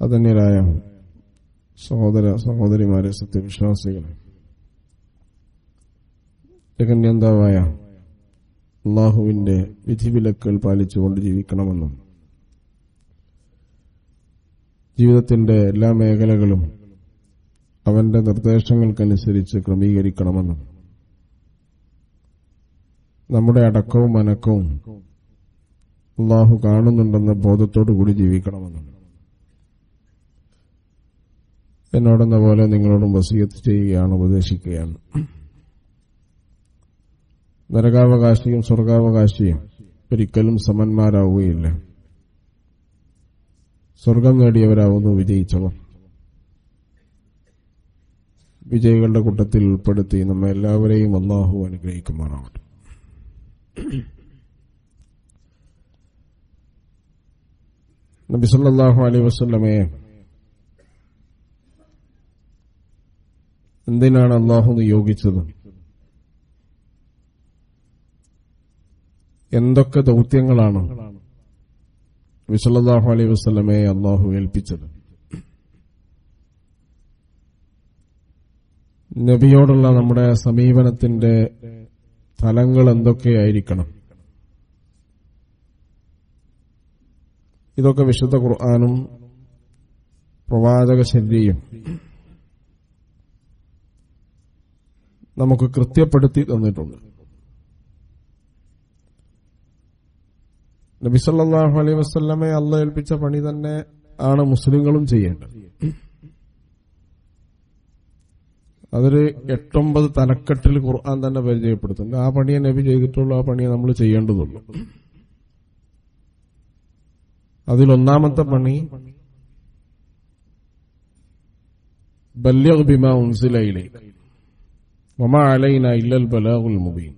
അതന്യരായ സഹോദര സഹോദരിമാരെ, സത്യവിശ്വാസികളെ, ജഗന്യന്താവായ അള്ളാഹുവിന്റെ വിധിവിലക്കുകൾ പാലിച്ചുകൊണ്ട് ജീവിക്കണമെന്നും ജീവിതത്തിന്റെ എല്ലാ മേഖലകളും അവന്റെ നിർദ്ദേശങ്ങൾക്കനുസരിച്ച് ക്രമീകരിക്കണമെന്നും നമ്മുടെ അടക്കവും അനക്കവും അള്ളാഹു കാണുന്നുണ്ടെന്ന ബോധത്തോടുകൂടി ജീവിക്കണമെന്നും എന്നോടെന്ന പോലെ നിങ്ങളോടും വസിയത്ത് ചെയ്യുകയാണ്, ഉപദേശിക്കുകയാണ്. നരകാവകാശിയും സ്വർഗാവകാശിയും ഒരിക്കലും സമന്മാരാവുകയില്ല. സ്വർഗം നേടിയവരാവുന്നു വിജയിച്ചവർ. വിജയികളുടെ കൂട്ടത്തിൽ ഉൾപ്പെടുത്തി നമ്മെ എല്ലാവരെയും അല്ലാഹു അനുഗ്രഹിക്കുമാറാവട്ടെ. നബി സല്ലല്ലാഹു അലൈഹി വസല്ലമയെ എന്തിനാണ് അല്ലാഹു നിയോഗിച്ചത്? എന്തൊക്കെ ദൗത്യങ്ങളാണ് നബി സല്ലല്ലാഹു അലൈഹി വസല്ലമയെ അല്ലാഹു ഏൽപ്പിച്ചത്? നബിയോടുള്ള നമ്മുടെ സമീപനത്തിന്റെ തലങ്ങൾ എന്തൊക്കെയായിരിക്കണം? ഇതൊക്കെ വിശുദ്ധ ഖുർആനും പ്രവാചക ശരീഅയും നമുക്ക് കൃത്യപ്പെടുത്തി തന്നിട്ടുണ്ട്. നബി സല്ലല്ലാഹു അലൈഹി വസല്ലമയെ അല്ലാഹു ഏൽപ്പിച്ച പണി തന്നെ ആണ് മുസ്ലിങ്ങളും ചെയ്യേണ്ടത്. അതൊരു 8-9 തലക്കെട്ടിൽ ഖുർആൻ തന്നെ പരിചയപ്പെടുത്തുന്നുണ്ട്. ആ പണിയെ നബി ചെയ്തിട്ടുള്ളൂ, ആ പണിയെ നമ്മൾ ചെയ്യേണ്ടതുള്ളൂ. അതിലൊന്നാമത്തെ പണി ബല്ലിഗ് ബിമാ ഉൻസില ഇലൈക വമാ അലൈനാ ഇല്ലൽ ബലാഗുൽ മുബീൻ.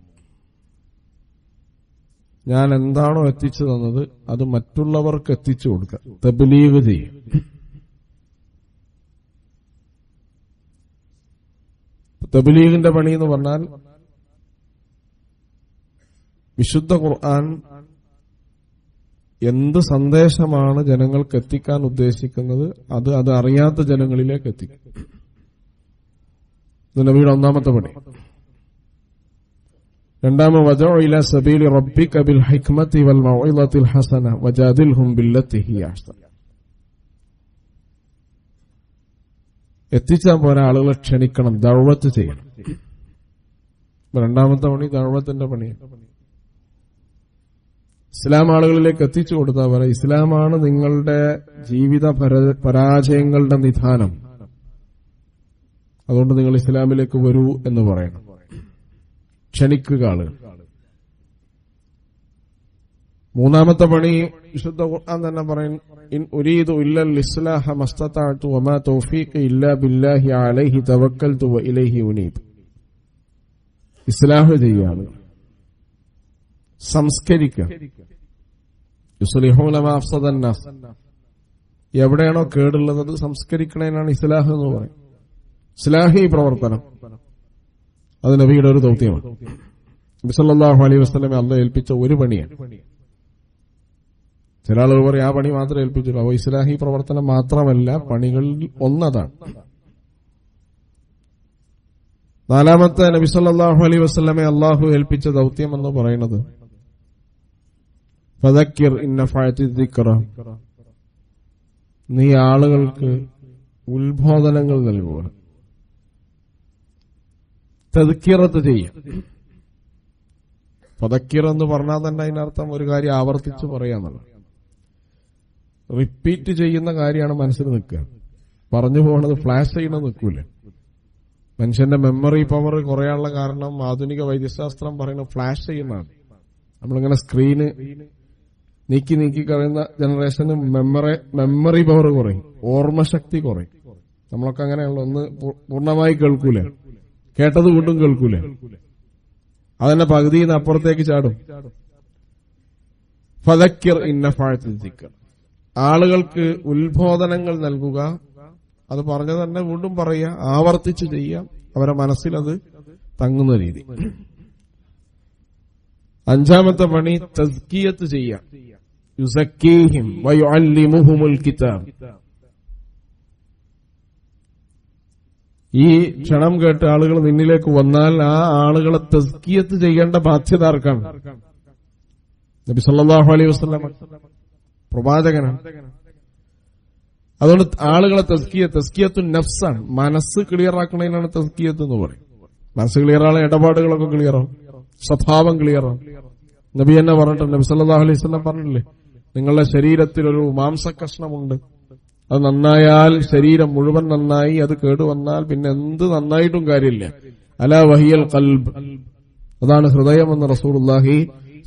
ഞാൻ എന്താണോ എത്തിച്ചു തന്നത് അത് മറ്റുള്ളവർക്ക് എത്തിച്ചു കൊടുക്കുക, തബ്ലീഗ് ചെയ്യും. തബ്ലീഗിന്റെ പണി എന്ന് പറഞ്ഞാൽ വിശുദ്ധ ഖുർആൻ എന്ത് സന്ദേശമാണ് ജനങ്ങൾക്ക് എത്തിക്കാൻ ഉദ്ദേശിക്കുന്നത് അത് അറിയാത്ത ജനങ്ങളിലേക്ക് എത്തിക്കും. ഇത് നബിയുടെ ഒന്നാമത്തെ പണി. രണ്ടാമത് വദഉ ഇലാ സബീലി റബ്ബിക ബിൽ ഹിക്മതി വൽ മൗഇദത്തിൽ ഹസന വജാദിൽഹും ബില്ലത്തി ഹിയ അഹ്സൻ. എത്തിച്ചാൽ പോരാ, ആളുകളെ ക്ഷണിക്കണം, ദഅവത്ത് ചെയ്യണം. രണ്ടാമത്തെ പണി ദഅവത്തിന്റെ പണിയാണ്. ഇസ്ലാം ആളുകളിലേക്ക് എത്തിച്ചു കൊടുത്താൽ പോരാ, ഇസ്ലാമാണ് നിങ്ങളുടെ ജീവിത പരാജയങ്ങളുടെ നിധാനം, അതുകൊണ്ട് നിങ്ങൾ ഇസ്ലാമിലേക്ക് വരൂ എന്ന് പറയണം, ക്ഷണിക്കുക ആളുകൾ. മൂന്നാമത്തെ പണി വിശുദ്ധ ഖുർആൻ തന്നെ പറയും, ഇൻ ഉരീദു ഇല്ലൽ ഇസ്ലാഹ മസ്തതഅതു വമാ തൗഫീഖി ഇല്ലാ ബില്ലാഹി അലൈഹി തവക്കൽതു വഇലൈഹി ഉനീബ്. ഇസ്ലാഹ് ചെയ്യാണ്, സംസ്കരിക്കുക. യുസ്ലിഹൂന മാ അഫ്സദൻ നാസ്. എവിടെയാണോ കേടുള്ളത് അത് സംസ്കരിക്കണേനാണ് ഇസ്ലാഹ് എന്ന് പറയും. ഇസ്ലാഹി പ്രവർത്തനം അത് നബിയുടെ ഒരു ദൗത്യമാണ്. നബി സല്ലല്ലാഹു അലൈഹി വസല്ലമയെ അല്ലാഹു ഏൽപ്പിച്ച ഒരു പണിയാണ്. ചില ആളുകൾ പറയും ആ പണി മാത്രമേ ഏൽപ്പിച്ചുള്ളൂ. അപ്പോൾ ഇസ്ലാഹി പ്രവർത്തനം മാത്രമല്ല, പണികളിൽ ഒന്നതാണ്. നാലാമത്തെ നബി സല്ലല്ലാഹു അലൈഹി വസല്ലമയെ അല്ലാഹു ഏൽപ്പിച്ച ദൗത്യം എന്ന് പറയുന്നത് ഫദക്കിർ ഇൻ നഫഅതി ദിക്റ. നീ ആളുകൾക്ക് ഉത്ബോധനങ്ങൾ നൽകുക, തദ്കിറത്ത് ചെയ്യുക. ഫദക്കിർ എന്ന് പറഞ്ഞാൽ തന്നെ അതിനർത്ഥം ഒരു കാര്യം ആവർത്തിച്ച് പറയാന്നുള്ളത്. റിപ്പീറ്റ് ചെയ്യുന്ന കാര്യമാണ് മനസ്സിൽ നിൽക്കുക. പറഞ്ഞു പോകുന്നത് ഫ്ലാഷ് ചെയ്യണത് നിൽക്കൂല. മനുഷ്യന്റെ മെമ്മറി പവർ കുറയാനുള്ള കാരണം ആധുനിക വൈദ്യശാസ്ത്രം പറയുന്ന ഫ്ലാഷ് ചെയ്യുന്നതാണ്. നമ്മളിങ്ങനെ സ്ക്രീന് നീക്കി നീക്കി കഴിയുന്ന ജനറേഷന് മെമ്മറി പവർ കുറയും, ഓർമ്മശക്തി കുറയും. നമ്മളൊക്കെ അങ്ങനെയുള്ള ഒന്ന് പൂർണ്ണമായി കേൾക്കൂല, കേട്ടത് വീണ്ടും കേൾക്കൂല, അതന്നെ പകുതിയിൽ നിന്ന് അപ്പുറത്തേക്ക് ചാടും. ഫദക്കിർ ഇൻ നഫഅതി ദിക്ർ. ആളുകൾക്ക് ഉത്ബോധനങ്ങൾ നൽകുക, അത് പറഞ്ഞു തന്നെ വീണ്ടും പറയുക, ആവർത്തിച്ച് ചെയ്യുക, അവരുടെ മനസ്സിൽ അത് തങ്ങുന്ന രീതി. അഞ്ചാമത്തെ പണി തസ്കിയത്ത് ചെയ്യുക. യുസക്കീഹിം വയുഅല്ലിമുഹുമുൽ കിതാബ്. ഈ ക്ഷണം കേട്ട് ആളുകൾ നിന്നിലേക്ക് വന്നാൽ ആ ആളുകളെ തസ്കിയത്ത് ചെയ്യേണ്ട ബാധ്യത ആർക്കാണ്? നബി സല്ലല്ലാഹു അലൈഹി വസല്ലം പ്രവാചകനാണ്. അതുകൊണ്ട് ആളുകളെ തസ്കിയത്തു നഫ്സാണ്. മനസ്സ് ക്ലിയറാക്കുന്നതിനാണ് തസ്കിയത്ത് എന്ന് പറയും. മനസ്സ് ക്ലിയറാണ്, ഇടപാടുകളൊക്കെ ക്ലിയറാവും, സ്വഭാവം ക്ലിയറാവും. നബി എന്നെ പറഞ്ഞിട്ടുണ്ട്, നബി സല്ലല്ലാഹു അലൈഹി വസല്ലം പറഞ്ഞില്ലേ, നിങ്ങളുടെ ശരീരത്തിൽ ഒരു മാംസകഷ്ണമുണ്ട്, അത് നന്നായാൽ ശരീരം മുഴുവൻ നന്നായി, അത് കേടുവന്നാൽ പിന്നെ എന്ത് നന്നായിട്ടും കാര്യമില്ല. അലാ വഹിയൽ ഖൽബ്, അതാണ് ഹൃദയമെന്ന് റസൂലുള്ളാഹി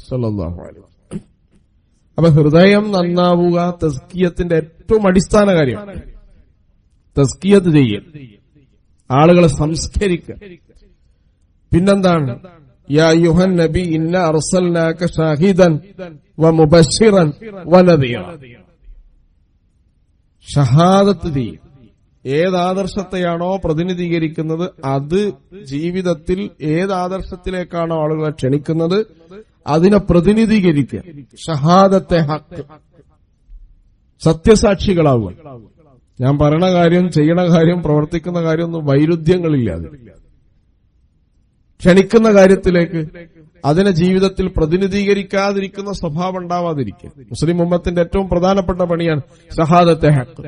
സ്വല്ലല്ലാഹു അലൈഹി വസല്ലം. അപ്പൊ ഹൃദയം നന്നാവുക തസ്കിയത്തിന്റെ ഏറ്റവും അടിസ്ഥാന കാര്യമാണ്. തസ്കിയത്ത് ചെയ്യൽ, ആളുകളെ സംസ്കരിക്കുക. പിന്നെന്താണ്? യാ അയ്യുഹൻ നബി ഇന്ന അർസൽനാക ഷാഹിദൻ വമുബശ്ശിറൻ വനദീറ. ഷഹാദത്ത് ചെയ്യും. ഏതാദർശത്തെയാണോ പ്രതിനിധീകരിക്കുന്നത് അത് ജീവിതത്തിൽ ഏതാദർശത്തിലേക്കാണോ ആളുകളെ ക്ഷണിക്കുന്നത് അതിനെ പ്രതിനിധീകരിക്കുക. ഷഹാദത്തെ ഹക്ക്, സത്യസാക്ഷികളാവുക. ഞാൻ പറയണ കാര്യം, ചെയ്യണ കാര്യം, പ്രവർത്തിക്കുന്ന കാര്യം ഒന്നും വൈരുദ്ധ്യങ്ങളില്ലാതെ ക്ഷണിക്കുന്ന കാര്യത്തിലേക്ക് അതിനെ ജീവിതത്തിൽ പ്രതിനിധീകരിക്കാതിരിക്കുന്ന സ്വഭാവം ഉണ്ടാവാതിരിക്കുക. മുസ്ലിം ഉമ്മത്തിന്റെ ഏറ്റവും പ്രധാനപ്പെട്ട പണിയാണ് ഷഹാദത്തെ ഹക്ക്.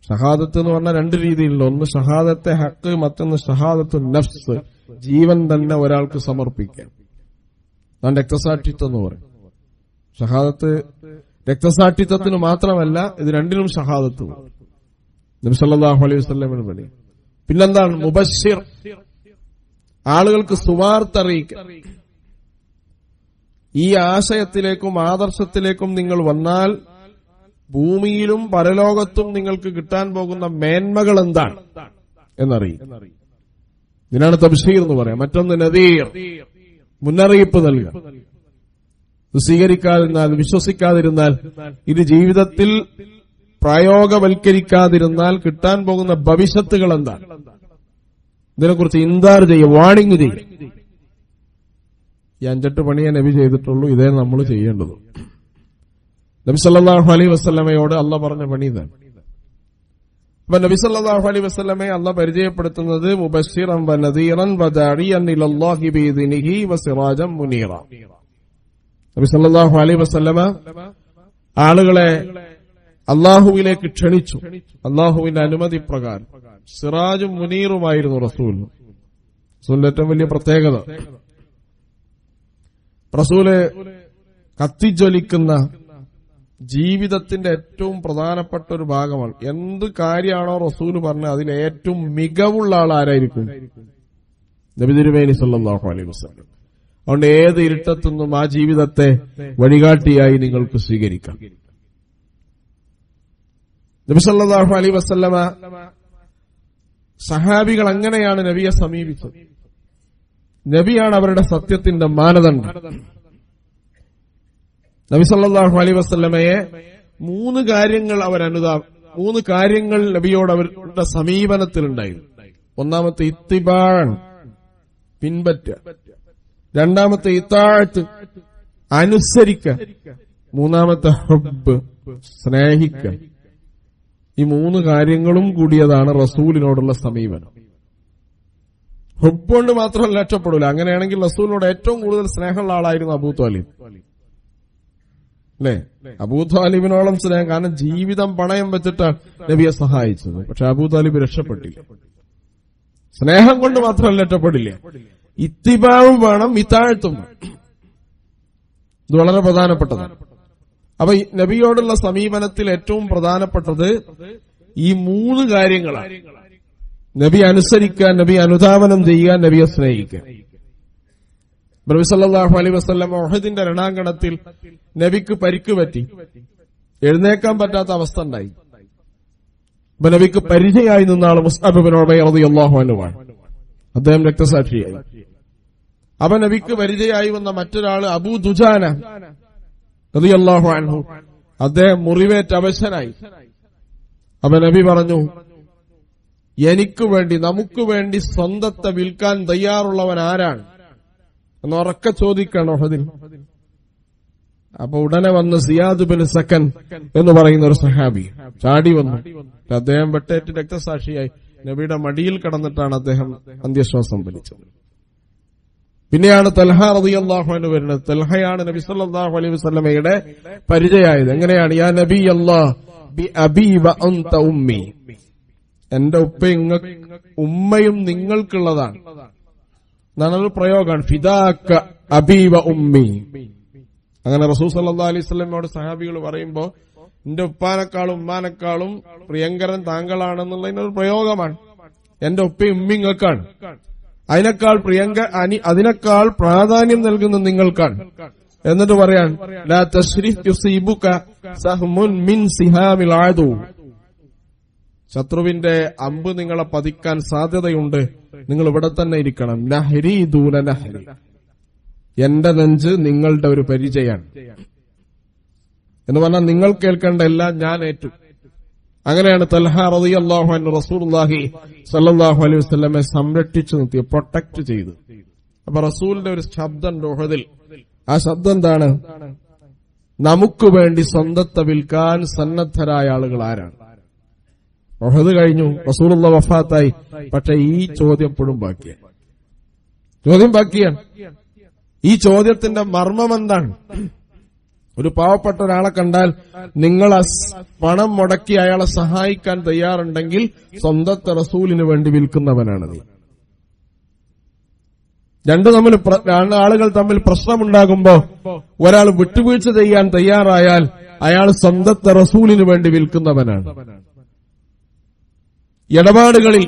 ഷഹാദത്ത് എന്ന് പറഞ്ഞാൽ രണ്ട് രീതിയിലുള്ള, ഒന്ന് ഷഹാദത്തെ ഹക്ക്, മറ്റൊന്ന് ഷഹാദത്ത് നഫ്സ്, ജീവൻ തന്നെ ഒരാൾക്ക് സമർപ്പിക്കാം. അതാണ് രക്തസാക്ഷിത്വം എന്ന് പറയും. ഷഹാദത്ത് രക്തസാക്ഷിത്വത്തിന് മാത്രമല്ല, ഇത് രണ്ടിനും ഷഹാദത്ത്. നബി സല്ലല്ലാഹു അലൈഹി വസല്ലമിന് പണി. പിന്നെന്താണ്? മുബശ്ശിർ, ആളുകൾക്ക് സുവാർത്ത അറിയിക്കുക. ഈ ആശയത്തിലേക്കും ആദർശത്തിലേക്കും നിങ്ങൾ വന്നാൽ ഭൂമിയിലും പരലോകത്തും നിങ്ങൾക്ക് കിട്ടാൻ പോകുന്ന മേന്മകൾ എന്താണ് എന്നറിയും. ഇതിനാണ് തബ്ശീർ എന്ന് പറയാം. മറ്റൊന്ന് നദീർ, മുന്നറിയിപ്പ് നൽകുക. ഇത് സ്വീകരിക്കാതിരുന്നാൽ, വിശ്വസിക്കാതിരുന്നാൽ, ഇത് ജീവിതത്തിൽ പ്രായോഗവൽക്കരിക്കാതിരുന്നാൽ കിട്ടാൻ പോകുന്ന ഭവിഷ്യത്തുകൾ എന്താണ്, ഇതിനെക്കുറിച്ച് ഇൻദാർ ചെയ്യും, വാണിംഗ് ചെയ്യും. ഈ 5-8 പണിയെ നബി ചെയ്തിട്ടുള്ളൂ. ഇതേ നമ്മൾ ചെയ്യേണ്ടത്. നബി സല്ലല്ലാഹു അലൈഹി വസല്ലമയോട് അള്ളാഹ് പറഞ്ഞ പണി ഇതാണ്. അപ്പൊ നബി സല്ലല്ലാഹു അലൈഹി വസല്ലമയെ അള്ളാഹ് പരിചയപ്പെടുത്തുന്നത് മുബശ്ശിറൻ വനദീറൻ വദാഇയൻ ഇലല്ലാഹി ബിഇദ്നിഹി വസിറാജൻ മുനീറ. നബി സല്ലല്ലാഹു അലൈഹി വസല്ലമ ആളുകളെ അള്ളാഹുവിലേക്ക് ക്ഷണിച്ചു, അള്ളാഹുവിന്റെ അനുമതി പ്രകാരം. സിറാജും മുനീറുമായിരുന്നു റസൂലിന്റെ ഏറ്റവും വലിയ പ്രത്യേകത. റസൂല് കത്തിജ്വലിക്കുന്ന ജീവിതത്തിന്റെ ഏറ്റവും പ്രധാനപ്പെട്ട ഒരു ഭാഗമാണ്. എന്ത് കാര്യമാണോ റസൂല് പറഞ്ഞത് അതിൽ ഏറ്റവും മികവുള്ള ആൾ ആരായിരിക്കും? നബി തിരുമേനി സല്ലല്ലാഹു അലൈഹി വസല്ലം. അതുകൊണ്ട് ഏത് ഇരുട്ടത്തുനിന്നും ആ ജീവിതത്തെ വഴികാട്ടിയായി നിങ്ങൾക്ക് സ്വീകരിക്കാം. നബി സല്ലല്ലാഹു അലൈഹി വസല്ലമ സഹാബികൾ അങ്ങനെയാണ് നബിയെ സമീപിച്ചത്. നബിയാണ് അവരുടെ സത്യത്തിന്റെ മാനദണ്ഡം. നബി സല്ലല്ലാഹു അലൈഹി വസല്ലമയെ മൂന്ന് കാര്യങ്ങൾ നബിയോട് അവരുടെ സമീപനത്തിലുണ്ടായിരുന്നു. ഒന്നാമത്തെ ഇത്തിബാൻ, പിൻപറ്റുക. രണ്ടാമത്തെ ഇത്താഅത്ത്, അനുസരിക്കുക. മൂന്നാമത്തെ ഹുബ്ബ്, സ്നേഹിക്കുക. ഈ മൂന്ന് കാര്യങ്ങളും കൂടിയതാണ് റസൂലിനോടുള്ള സമീപനം. ഹുബ്ബ് കൊണ്ട് മാത്രമല്ല രക്ഷപ്പെടില്ല. അങ്ങനെയാണെങ്കിൽ റസൂലിനോട് ഏറ്റവും കൂടുതൽ സ്നേഹമുള്ള ആളായിരുന്നു അബൂ ത്വാലിബ്, അല്ലേ? അബൂ ത്വാലിബിനോളം സ്നേഹം. കാരണം ജീവിതം പണയം വെച്ചിട്ടാണ് നബിയെ സഹായിച്ചത്. പക്ഷെ അബൂ ത്വാലിബ് രക്ഷപ്പെട്ടില്ല. സ്നേഹം കൊണ്ട് മാത്രമല്ല രക്ഷപ്പെടില്ല, ഇത്തിബാവും വേണം, ഇത്താഴത്തും വേണം. ഇത് വളരെ പ്രധാനപ്പെട്ടതാണ്. അപ്പൊ നബിയോടുള്ള സമീപനത്തിൽ ഏറ്റവും പ്രധാനപ്പെട്ടത് ഈ മൂന്ന് കാര്യങ്ങളാണ്. നബി അനുസരിക്കാൻ, നബി അനുധാവനം ചെയ്യാൻ, നബിയെ സ്നേഹിക്കാൻ. നബി സല്ലല്ലാഹു അലൈഹി വസല്ലം ഉഹദിന്റെ രണാങ്കണത്തിൽ നബിക്ക് പരിക്ക് പറ്റി, എഴുന്നേക്കാൻ പറ്റാത്ത അവസ്ഥ ഉണ്ടായി. അപ്പൊ നബിക്ക് പരിചയമായി നിന്ന ആൾ മുസ്അബ് ഇബ്നു ഉമൈർ റളിയല്ലാഹു അൻഹുവാണ്. അദ്ദേഹം രക്തസാക്ഷിയായി. അപ്പൊ നബിക്ക് പരിചയമായി വന്ന മറ്റൊരാള് അബൂ ദുജാന റളിയല്ലാഹു അൻഹു. അദ്ദേഹം മുറിവേറ്റ് അവശനായി. അപ്പൊ നബി പറഞ്ഞു, എനിക്ക് വേണ്ടി, നമുക്ക് വേണ്ടി സ്വന്തത്തെ വിൽക്കാൻ തയ്യാറുള്ളവൻ ആരാണ് എന്ന് ഉറക്കെ ചോദിക്കണം ഉഹദിൽ. അപ്പൊ ഉടനെ വന്ന് സിയാദ് ബിൻ സക്കൻ എന്ന് പറയുന്ന ഒരു സഹാബി ചാടി വന്നു. അദ്ദേഹം വെട്ടേറ്റ് രക്തസാക്ഷിയായി നബിയുടെ മടിയിൽ കിടന്നിട്ടാണ് അദ്ദേഹം അന്ത്യശ്വാസം വലിച്ചത്. പിന്നെയാണ് തൽഹ റളിയല്ലാഹു അൻഹു വരുന്നത്. തൽഹയാണ് നബി സല്ലല്ലാഹു അലൈഹി വസല്ലമയുടെ പരിചയമായത്. എങ്ങനെയാണ്? യാ നബി അല്ലാഹ് ബി അബി വ അൻത ഉമ്മി, എന്റെ ഉമ്മയും നിങ്ങൾക്കുള്ളതാണ് എന്നാണ് പ്രയോഗമാണ്. ഫിദാക അബി വ ഉമ്മി. അങ്ങനെ റസൂൽ സല്ലല്ലാഹു അലൈഹി വസല്ലമയോട് സഹാബികൾ പറയുമ്പോ എന്റെ ഉപ്പാനേക്കാളും ഉമ്മാനേക്കാളും പ്രിയങ്കരൻ താങ്കളാണെന്നുള്ളതിനൊരു പ്രയോഗമാണ്. എന്റെ ഉപ്പയും ഉമ്മിങ്ങൾക്കാണ്, അതിനേക്കാൾ പ്രാധാന്യം നൽകുന്ന നിങ്ങൾക്കാണ്. എന്നിട്ട് പറയാൻ ലാ തശ്രിഫ് യുസീബുക സഹ്മുൻ മിൻ സിഹാമിൽ അദു, ശത്രുവിന്റെ അമ്പ് നിങ്ങളെ പതിക്കാൻ സാധ്യതയുണ്ട്, നിങ്ങൾ ഇവിടെ തന്നെ ഇരിക്കണം. നഹ്രി ദൂന നഹ്രി, എന്റെ നെഞ്ച് നിങ്ങളുടെ ഒരു പരിചയാണ് എന്ന് പറഞ്ഞാൽ നിങ്ങൾ കേൾക്കേണ്ട എല്ലാം ഞാൻ ഏറ്റു. അങ്ങനെയാണ് തൽഹ റളിയല്ലാഹു അൻഹു റസൂലുള്ളാഹി സ്വല്ലല്ലാഹു അലൈഹി വസല്ലമയെ സംരക്ഷിച്ചു നിർത്തി, പ്രൊട്ടക്ട് ചെയ്തു. അപ്പൊ റസൂലിന്റെ ഒരു ശബ്ദം ഉഹദിൽ, ആ ശബ്ദം എന്താണ്? നമുക്ക് വേണ്ടി സ്വന്തത്തെ വിൽക്കാൻ സന്നദ്ധരായ ആളുകൾ ആരാണ്? ഉഹദ് കഴിഞ്ഞു, റസൂലുള്ളാഹി വഫാത്തായി. പക്ഷെ ഈ ചോദ്യം ഇപ്പോഴും ബാക്കിയാണ്. ഈ ചോദ്യത്തിന്റെ മർമ്മം എന്താണ്? ഒരു പാവപ്പെട്ട ഒരാളെ കണ്ടാൽ നിങ്ങൾ പണം മുടക്കി അയാളെ സഹായിക്കാൻ തയ്യാറുണ്ടെങ്കിൽ സ്വന്തത്തെ റസൂലിന് വേണ്ടി വിൽക്കുന്നവനാണ് നീ. രണ്ട് ആളുകൾ തമ്മിൽ പ്രശ്നമുണ്ടാകുമ്പോ ഒരാൾ വിട്ടുവീഴ്ച ചെയ്യാൻ തയ്യാറായാൽ അയാൾ സ്വന്തത്തെ റസൂലിന് വേണ്ടി വിൽക്കുന്നവനാണ്. ഇടപാടുകളിൽ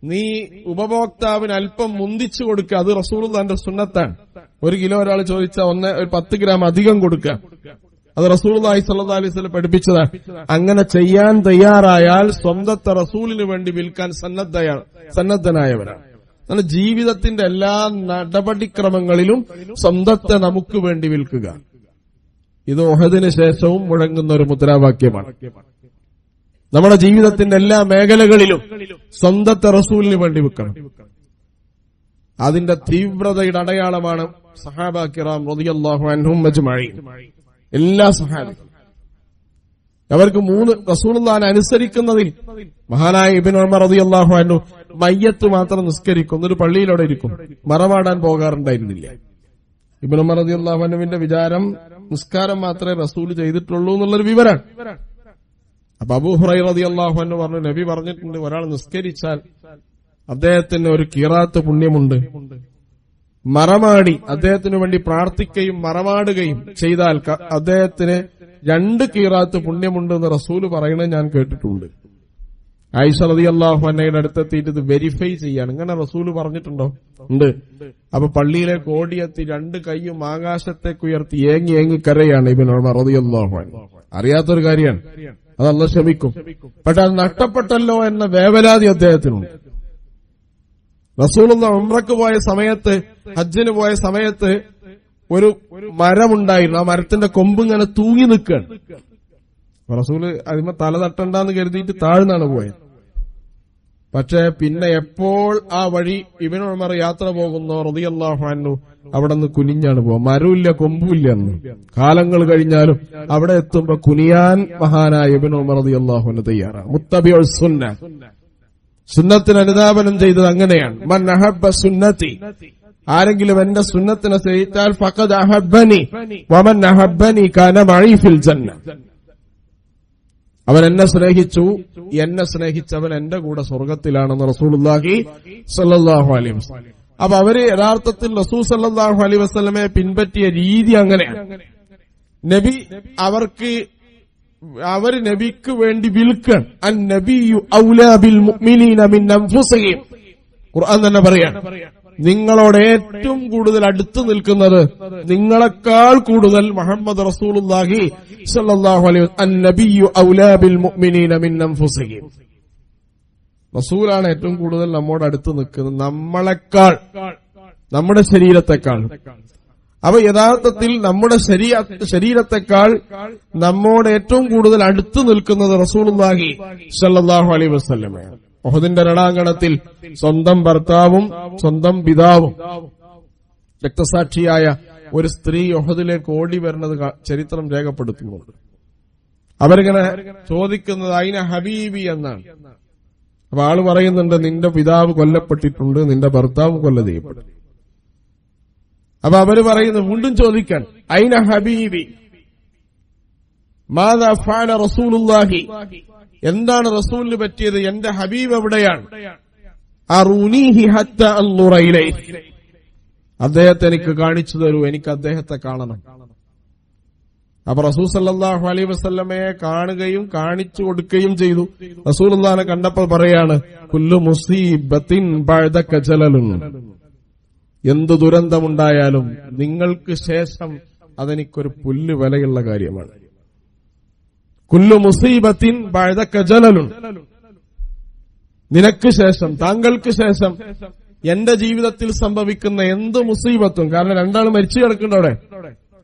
നീ ഉപഭോക്താവിന് അല്പം മുന്തിച്ചു കൊടുക്കുക, അത് റസൂലുള്ളാഹിന്റെ സുന്നത്താണ്. 1 കിലോ ഒരാൾ ചോദിച്ചാൽ 10 ഗ്രാം അധികം കൊടുക്കുക, അത് റസൂലുള്ളാഹി സ്വല്ലല്ലാഹു അലൈഹി വസല്ലം പഠിപ്പിച്ചതാണ്. അങ്ങനെ ചെയ്യാൻ തയ്യാറായാൽ സ്വന്തത്തെ റസൂലിന് വേണ്ടി വിൽക്കാൻ സന്നദ്ധനായവരാണ്. അങ്ങനെ ജീവിതത്തിന്റെ എല്ലാ നടപടിക്രമങ്ങളിലും സ്വന്തത്തെ നമുക്ക് വേണ്ടി വിൽക്കുക, ഇത് ഉഹദിന് ശേഷവും മുഴങ്ങുന്ന ഒരു മുദ്രാവാക്യമാണ്. നമ്മുടെ ജീവിതത്തിന്റെ എല്ലാ മേഖലകളിലും സ്വന്തത്തെ റസൂലിന് വേണ്ടി വെക്കണം. അതിന്റെ തീവ്രതയുടെ അടയാളമാണ് സഹാബാ കിറാം റളിയല്ലാഹു അൻഹും അജ്മഈൻ. എല്ലാ സഹാബികളും അവർക്ക് 3 റസൂലുള്ളാഹിനെ അനുസരിക്കുന്നതിൽ മഹാനായ ഇബ്നു ഉമർ റളിയല്ലാഹു അൻഹു മയ്യത്ത് മാത്രം നിസ്കരിക്കും, ഒരു പള്ളിയിലൂടെ ഇരിക്കും, മറമാടാൻ പോകാറുണ്ടായിരുന്നില്ല. ഇബ്നു ഉമർ റളിയല്ലാഹു അൻഹുവിന്റെ വിചാരം നിസ്കാരം മാത്രമേ റസൂൽ ചെയ്തിട്ടുള്ളൂ എന്നുള്ളൊരു വിവരാണ്. അപ്പൊ അബൂ ഹുറൈറ റളിയല്ലാഹു അൻഹു പറഞ്ഞു, നബി പറഞ്ഞിട്ടുണ്ട് ഒരാൾ നിസ്കരിച്ചാൽ അദ്ദേഹത്തിന് ഒരു ഖിറാത്ത് പുണ്യമുണ്ട്, മറമാടി അദ്ദേഹത്തിനു വേണ്ടി പ്രാർത്ഥിക്കുകയും മറമാടുകയും ചെയ്താൽ അദ്ദേഹത്തിന് 2 ഖിറാത്ത് പുണ്യമുണ്ട് എന്ന് റസൂല് പറയുന്നത് ഞാൻ കേട്ടിട്ടുണ്ട്. ആയിഷ റളിയല്ലാഹു അൻഹയുടെ അടുത്തെത്തിയിട്ട് ഇത് വെരിഫൈ ചെയ്യാണ്, ഇങ്ങനെ റസൂല് പറഞ്ഞിട്ടുണ്ടോ? ഉണ്ട്. അപ്പൊ പള്ളിയിലേക്ക് ഓടിയെത്തി 2 കൈയും ആകാശത്തേക്ക് ഉയർത്തി ഏങ്ങി കരയാണ് ഇബ്നു ഉമർ റളിയല്ലാഹു അൻഹു. അറിയാത്തൊരു കാര്യമാണ്, അത് അല്ലാഹു ക്ഷമിക്കും. പക്ഷെ അത് നഷ്ടപ്പെട്ടല്ലോ എന്ന വേവലാതി അദ്ദേഹത്തിനുണ്ട്. റസൂലുള്ളാഹി ഉംറക്ക് പോയ സമയത്ത്, ഹജ്ജിന് പോയ സമയത്ത് ഒരു മരമുണ്ടായിരുന്നു, ആ മരത്തിന്റെ കൊമ്പ് ഇങ്ങനെ തൂങ്ങി നിൽക്കുകയാണ്. റസൂല് അതിന്മേൽ തല തട്ടണ്ടെന്ന് കരുതിയിട്ട് താഴ്ന്നാണ് പോയത്. പക്ഷെ പിന്നെ എപ്പോൾ ആ വഴി ഇബ്നു ഉമർ യാത്ര പോകുന്നോ റളിയല്ലാഹു അൻഹു അവിടെ നിന്ന് കുനിഞ്ഞാണ് പോകുക. മരമില്ല, കൊമ്പുമില്ല എന്ന്. കാലങ്ങൾ കഴിഞ്ഞാലും അവിടെ എത്തുമ്പോ കുനിയാൻ മഹാനായ ഇബ്നു ഉമർ റളിയല്ലാഹു അൻഹു തയ്യാറാണ്. മുത്തബിഉ സുന്ന, സുന്നത്തിന് അനുധാപനം ചെയ്തത് അങ്ങനെയാണ്. മൻ അഹബ്ബ സുന്നതി, ആരെങ്കിലും എന്റെ സുന്നത്തിനെ സ്നേഹിച്ചാൽ ഫഖദ് അഹബ്ബനി വമൻ അഹബ്ബനി കാന മഈ ഫിൽ ജന്ന, അവൻ എന്നെ സ്നേഹിച്ചു, എന്നെ സ്നേഹിച്ചവൻ എന്റെ കൂടെ സ്വർഗത്തിലാണെന്ന് റസൂലുള്ളാഹി സ്വല്ലല്ലാഹു അലൈഹി വസല്ലം. അപ്പൊ അവര് യഥാർത്ഥത്തിൽ റസൂൽ സ്വല്ലല്ലാഹു അലൈഹി വസല്ലമയെ പിൻപറ്റിയ രീതി അങ്ങനെയാണ്. അവര് നബിക്ക് വേണ്ടി വിൽക്കാൻ, അൻ നബിയു ഔലാ ബിൽ മുഅ്മിനീന മിൻ അൻഫുസിഹിം, ഖുർആൻ തന്നെ പറയാണ്, നിങ്ങളോട് ഏറ്റവും കൂടുതൽ അടുത്ത് നിൽക്കുന്നത് നിങ്ങളെക്കാൾ കൂടുതൽ മുഹമ്മദ് റസൂലുള്ളാഹി സ്വല്ലല്ലാഹു അലൈഹി വസല്ലം, അൻ നബിയു ഔലാ ബിൽ മുഅ്മിനീന മിൻ അൻഫുസിഹിം, റസൂലാണ് ഏറ്റവും കൂടുതൽ നമ്മോട് അടുത്ത് നിൽക്കുന്നത്, നമ്മളെക്കാൾ, നമ്മുടെ ശരീരത്തെക്കാൾ. അപ്പൊ യഥാർത്ഥത്തിൽ നമ്മുടെ ശരീരത്തെക്കാൾ നമ്മോട് ഏറ്റവും കൂടുതൽ അടുത്ത് നിൽക്കുന്നത് റസൂലുള്ളാഹി സ്വല്ലല്ലാഹു അലൈഹി വസല്ലമയാണ്. ഉഹദിന്റെ രണാങ്കണത്തിൽ സ്വന്തം ഭർത്താവും സ്വന്തം പിതാവും രക്തസാക്ഷിയായ ഒരു സ്ത്രീ ഉഹദിലേക്ക് ഓടി വരുന്നത് ചരിത്രം രേഖപ്പെടുത്തുന്നുണ്ട്. അവരിങ്ങനെ ചോദിക്കുന്നത് അയിന ഹബീബി എന്നാണ്. അപ്പൊ ആള് പറയുന്നുണ്ട്, നിന്റെ പിതാവ് കൊല്ലപ്പെട്ടിട്ടുണ്ട്, നിന്റെ ഭർത്താവ് കൊല്ല ചെയ്യപ്പെട്ടു. അപ്പൊ അവര് പറയുന്നത് വീണ്ടും ചോദിക്കാൻ, അയിന ഹബീബി മാദാ ഫഅല റസൂലുള്ളാഹി, എന്താണ് റസൂലിന് പറ്റിയത്, എന്റെ ഹബീബ് എവിടെയാണ്, അറൂനീഹി ഹത്ത അൻദുറ ഇലൈഹി, അദ്ദേഹത്തെ എനിക്ക് കാണിച്ചു തരൂ, എനിക്ക് അദ്ദേഹത്തെ കാണണം. അപ്പൊ റസൂൽ സല്ലല്ലാഹു അലൈഹി വസല്ലമയെ കാണുകയും കാണിച്ചു കൊടുക്കുകയും ചെയ്തു. റസൂലുള്ളാഹിനെ കണ്ടപ്പോൾ പറയാണ്, കുല്ലു മുസീബത്തിൻ ബഅദക ജലലുൻ, എന്ത് ദുരന്തമുണ്ടായാലും നിങ്ങൾക്ക് ശേഷം അതെനിക്കൊരു പുല്ല് വിലയുള്ള കാര്യമാണ്. കുല്ലു മുസീബത്തിൻ ബഅദക ജലലുൻ, നിനക്ക് ശേഷം, താങ്കൾക്ക് ശേഷം എന്റെ ജീവിതത്തിൽ സംഭവിക്കുന്ന എന്ത് മുസീബത്തും, കാരണം രണ്ടാൾ മരിച്ചു കിടക്കുന്നുണ്ട് അവിടെ,